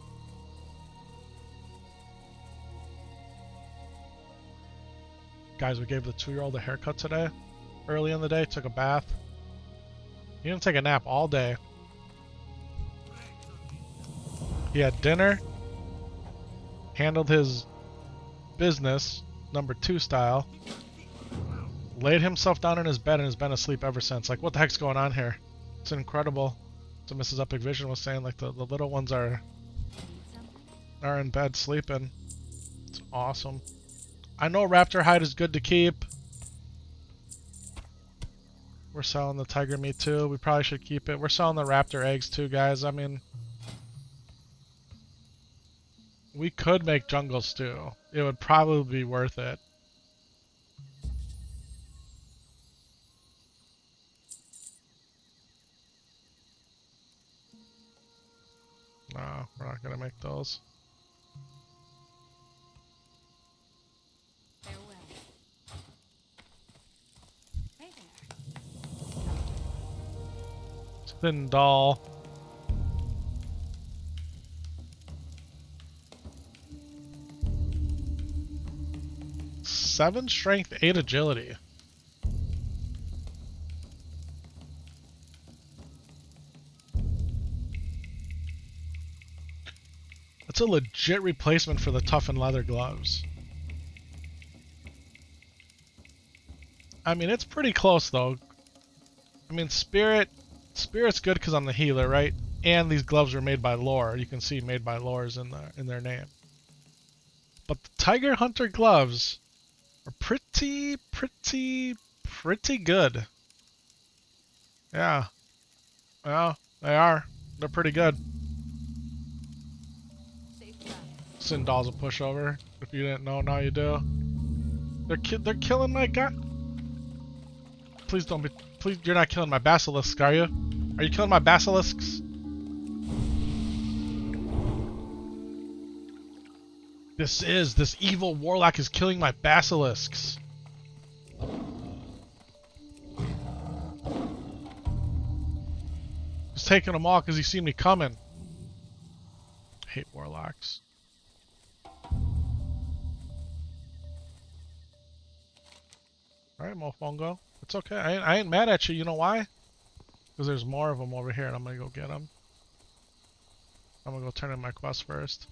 Guys, we gave the 2-year-old a haircut today. Early in the day, took a bath. He didn't take a nap all day. He had dinner, handled his business, number 2 style, laid himself down in his bed and has been asleep ever since. Like, what the heck's going on here? It's incredible. So Mrs. Epic Vision was saying, like, the little ones are in bed sleeping. It's awesome. I know raptor hide is good to keep. We're selling the tiger meat too. We probably should keep it. We're selling the raptor eggs too, guys. I mean, we could make jungle stew. It would probably be worth it. No, we're not gonna make those. Thin doll. Seven strength, 8 agility. That's a legit replacement for the toughened leather gloves. I mean, it's pretty close though. I mean, Spirit's good because I'm the healer, right? And these gloves were made by Lore. You can see made by Lore's in their name. But the Tiger Hunter gloves are pretty good. Yeah. Well, they are. They're pretty good. Sindal's a pushover. If you didn't know, now you do. They're killing my guy. Please don't be. Please, you're not killing my basilisks, are you? Are you killing my basilisks? This evil warlock is killing my basilisks. He's taking them all because he seen me coming. I hate warlocks. Alright, Mofongo. It's okay. I ain't mad at you. You know why? Because there's more of them over here and I'm going to go get them. I'm going to go turn in my quest first.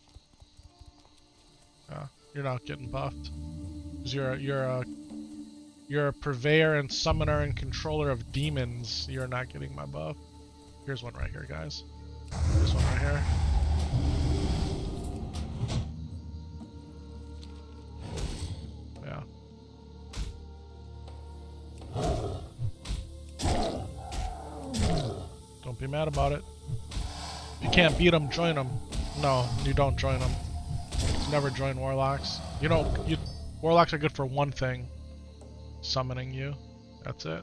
You're not getting buffed. Because you're a purveyor and summoner and controller of demons. You're not getting my buff. Here's one right here, guys. This one right here. Don't be mad about it. If you can't beat them, join them. No, you don't join them. Never join warlocks. You know, warlocks are good for one thing. Summoning you. That's it.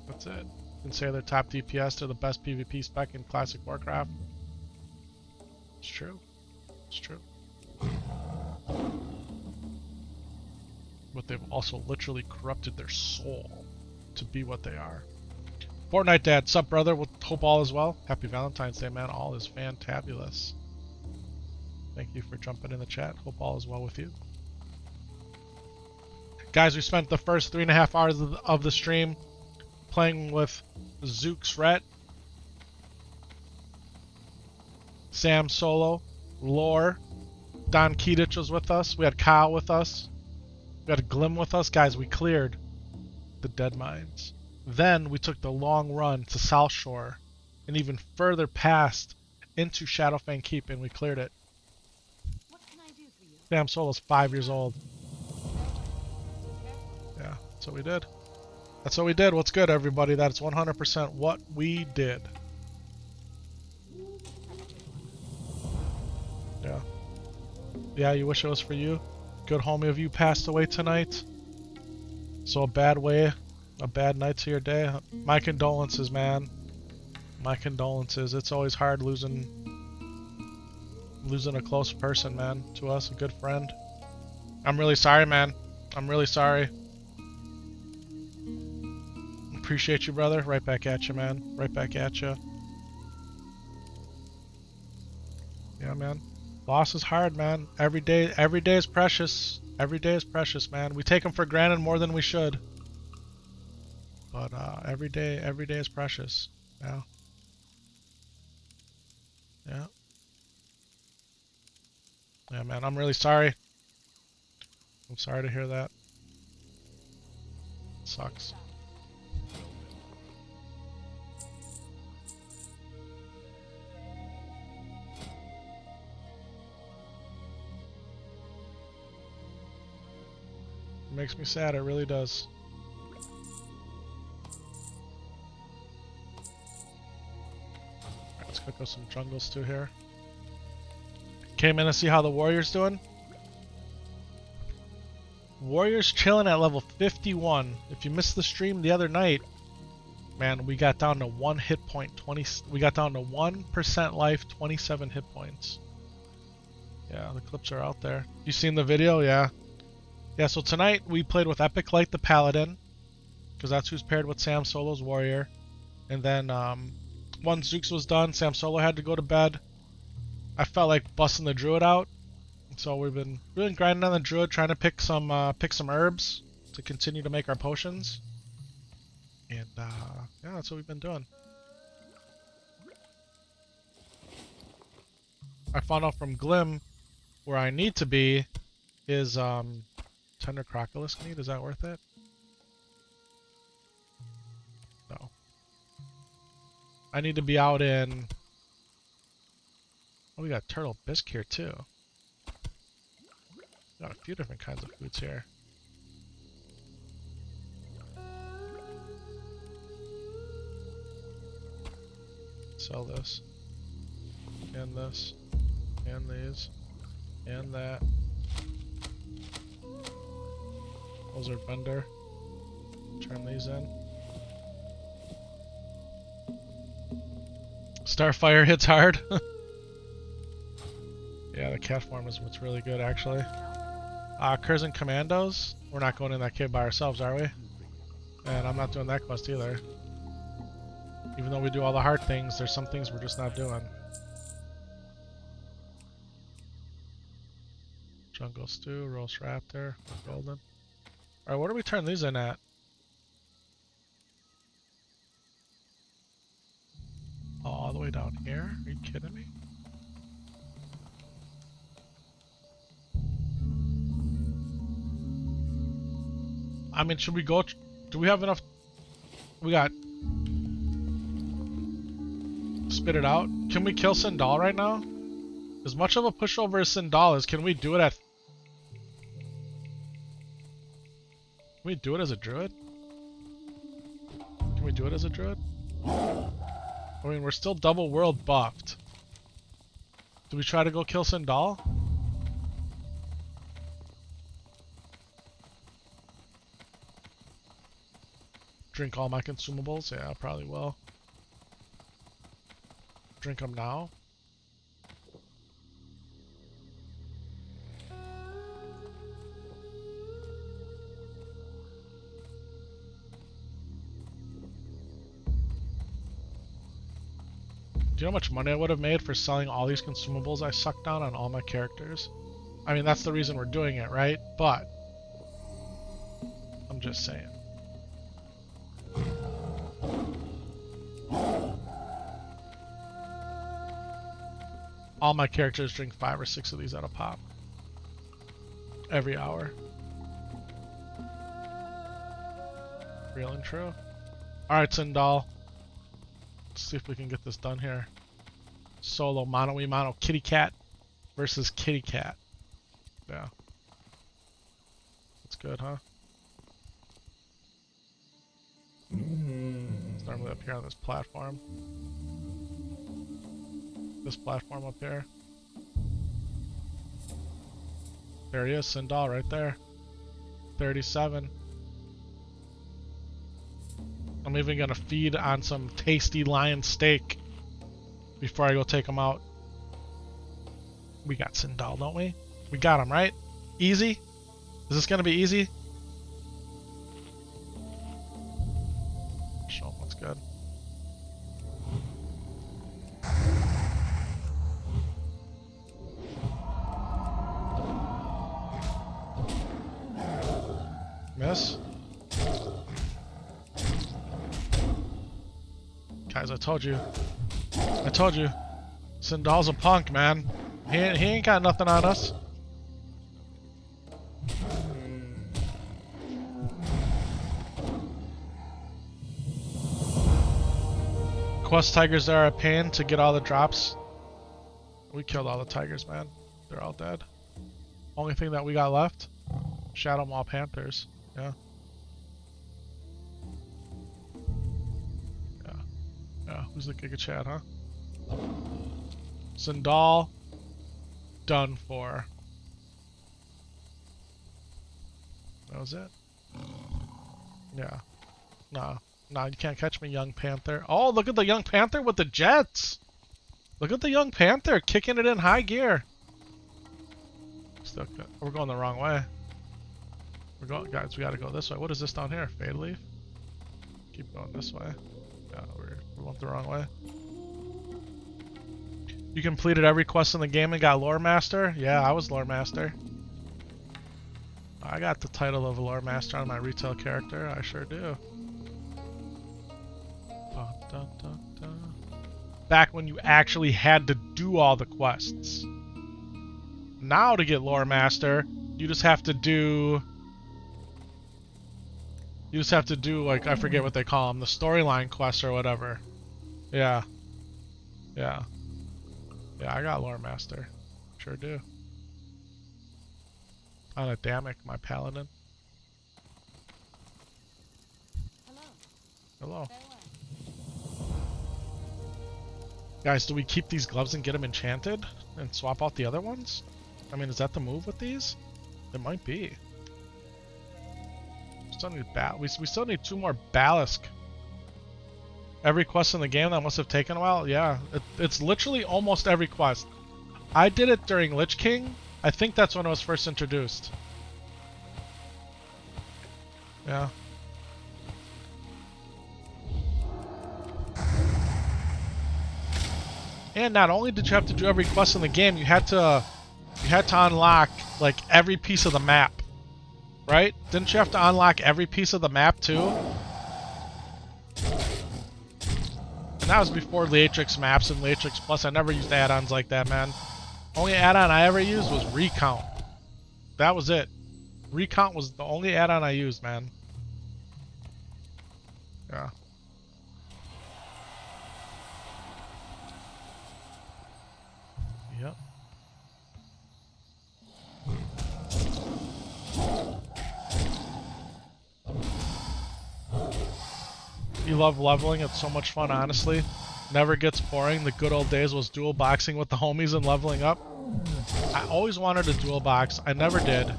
That's it. You can say they're top DPS, they're the best PvP spec in classic Warcraft. It's true. It's true. But they've also literally corrupted their soul to be what they are. Fortnite Dad, sup brother? Hope all is well. Happy Valentine's Day, man. All is fantabulous. Thank you for jumping in the chat. Hope all is well with you. Guys, we spent the first 3.5 hours of the stream playing with Zookzret, Samsolo, Lore, Don Keedich was with us. We had Kyle with us. We had Glim with us. Guys, we cleared the Deadmines. Then we took the long run to South Shore and even further past into Shadowfang Keep and we cleared it. What can I do for you? Samsolo's 5 years old. Yeah, that's what we did. That's what we did. What's good, everybody? That's 100% what we did. Yeah. Yeah, you wish it was for you? Good homie of you passed away tonight. So a bad night to your day. My condolences, man. My condolences. It's always hard losing a close person, man, to us, a good friend. I'm really sorry, man. I'm really sorry. Appreciate you, brother. Right back at you, man. Right back at you. Yeah, man. Loss is hard, man. Every day is precious. Every day is precious, man. We take them for granted more than we should. But every day is precious. Yeah. Yeah. Yeah, man. I'm really sorry. I'm sorry to hear that. It sucks. It makes me sad, it really does. Alright, let's go some jungles too here. Came in to see how the Warrior's doing. Warrior's chilling at level 51. If you missed the stream the other night, man, we got down to 1 hit point, we got down to 1% life, 27 hit points. Yeah, the clips are out there. You seen the video? Yeah. Yeah, so tonight we played with Epic Light the Paladin, because that's who's paired with Samsolo's Warrior. And then Once Zooks was done, Samsolo had to go to bed. I felt like busting the Druid out. So we've been really grinding on the Druid, trying to pick some herbs to continue to make our potions. And yeah, that's what we've been doing. I found out from Glim where I need to be is Tender Crocolisk meat. Is that worth it? No. I need to be out in... Oh, we got Turtle Bisque here too. Got a few different kinds of foods here. Sell this. And this. And these. And that. Those are vendor. Turn these in. Starfire hits hard. Yeah, the cat form is what's really good actually. Curzon Commandos. We're not going in that cave by ourselves, are we? And I'm not doing that quest either. Even though we do all the hard things, there's some things we're just not doing. Jungle Stew, Roast Raptor, Golden. Alright, what do we turn these in at? Oh, all the way down here? Are you kidding me? I mean, should we go... Do we have enough... We got... Spit it out. Can we kill Sindal right now? As much of a pushover as Sindal is, can we do it at... Can we do it as a druid? Can we do it as a druid? I mean, we're still double world buffed. Do we try to go kill Sindal? Drink all my consumables? Yeah, I probably will. Drink them now. Do you know how much money I would have made for selling all these consumables I sucked down on all my characters? I mean, that's the reason we're doing it, right? But I'm just saying. All my characters drink 5 or 6 of these at a pop. Every hour. Real and true. Alright, Sindal. Let's see if we can get this done here. Solo, mono kitty cat versus kitty cat. Yeah. That's good, huh? It's normally up here on this platform. This platform up here. There he is, Sindal right there. 37. I'm even gonna feed on some tasty lion steak before I go take him out. We got Sindal, don't we? We got him, right? Easy? Is this gonna be easy? Show him what's good. Miss? Guys, I told you. I told you. Sindal's a punk, man. He ain't got nothing on us. Quest tigers are a pain to get all the drops. We killed all the tigers, man. They're all dead. Only thing that we got left? Shadow Maw Panthers. Yeah. Yeah, who's the Giga Chad, huh? Sindal. Done for. That was it? Yeah. Nah. Nah, you can't catch me, young panther. Oh, look at the young panther with the jets! Look at the young panther kicking it in high gear. Still, we're going the wrong way. We're going, guys, we gotta go this way. What is this down here? Fade leaf? Keep going this way. Yeah, we went the wrong way. You completed every quest in the game and got Lore Master? Yeah, I was Lore Master. I got the title of Lore Master on my retail character. I sure do. Dun, dun, dun, dun. Back when you actually had to do all the quests. Now to get Lore Master, you just have to do... You just have to do, like, I forget what they call them, the storyline quests or whatever. Yeah. Yeah. Yeah, I got Lore Master. Sure do. On a Damic, my paladin. Hello. Hello. Farewell. Guys, do we keep these gloves and get them enchanted? And swap out the other ones? I mean, is that the move with these? It might be. We still need 2 more Balisk. Every quest in the game that must have taken a while? Yeah, it's literally almost every quest. I did it during Lich King. I think that's when it was first introduced. Yeah. And not only did you have to do every quest in the game, you had to unlock like every piece of the map. Right? Didn't you have to unlock every piece of the map too? And that was before Leatrix maps and Leatrix Plus. I never used add-ons like that, man. Only add-on I ever used was Recount. That was it. Recount was the only add-on I used, man. Yeah. Yep. You love leveling, it's so much fun, honestly. Never gets boring. The good old days was dual boxing with the homies and leveling up. I always wanted a dual box. I never did.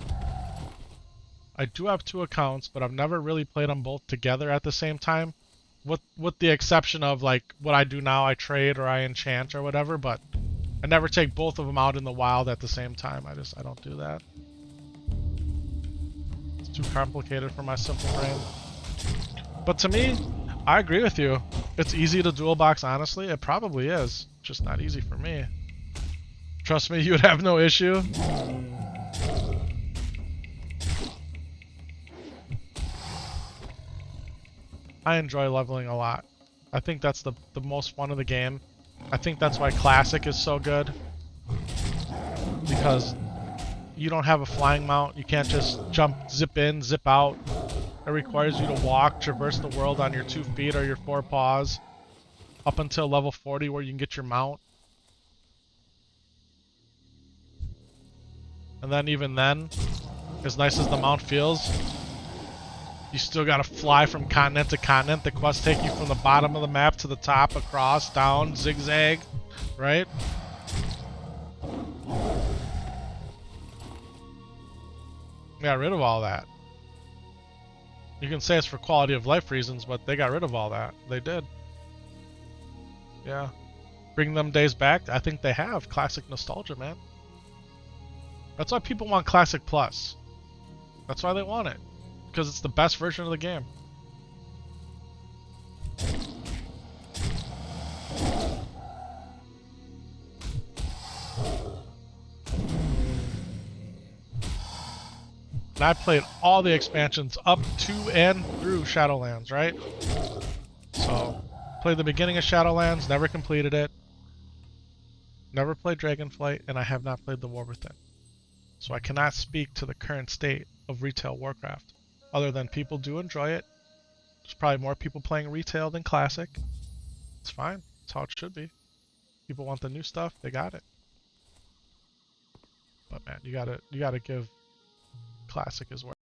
I do have 2 accounts, but I've never really played them both together at the same time. With the exception of like what I do now, I trade or I enchant or whatever, but I never take both of them out in the wild at the same time. I don't do that. It's too complicated for my simple brain. But to me, I agree with you. It's easy to dual box, honestly. It probably is. Just not easy for me. Trust me, you would have no issue. I enjoy leveling a lot. I think that's the most fun of the game. I think that's why Classic is so good. Because you don't have a flying mount. You can't just jump, zip in, zip out. It requires you to walk, traverse the world on your 2 feet or your 4 paws. Up until level 40 where you can get your mount. And then even then, as nice as the mount feels, you still gotta fly from continent to continent. The quests take you from the bottom of the map to the top, across, down, zigzag, right? Got rid of all that. You can say it's for quality of life reasons, but they got rid of all that. They did. Yeah. Bring them days back? I think they have. Classic nostalgia, man. That's why people want Classic Plus. That's why they want it. Because it's the best version of the game. And I played all the expansions up to and through Shadowlands, right? So, played the beginning of Shadowlands, never completed it. Never played Dragonflight, and I have not played the War Within. So I cannot speak to the current state of retail Warcraft. Other than people do enjoy it. There's probably more people playing retail than classic. It's fine. It's how it should be. People want the new stuff, they got it. But man, you gotta give classic as well.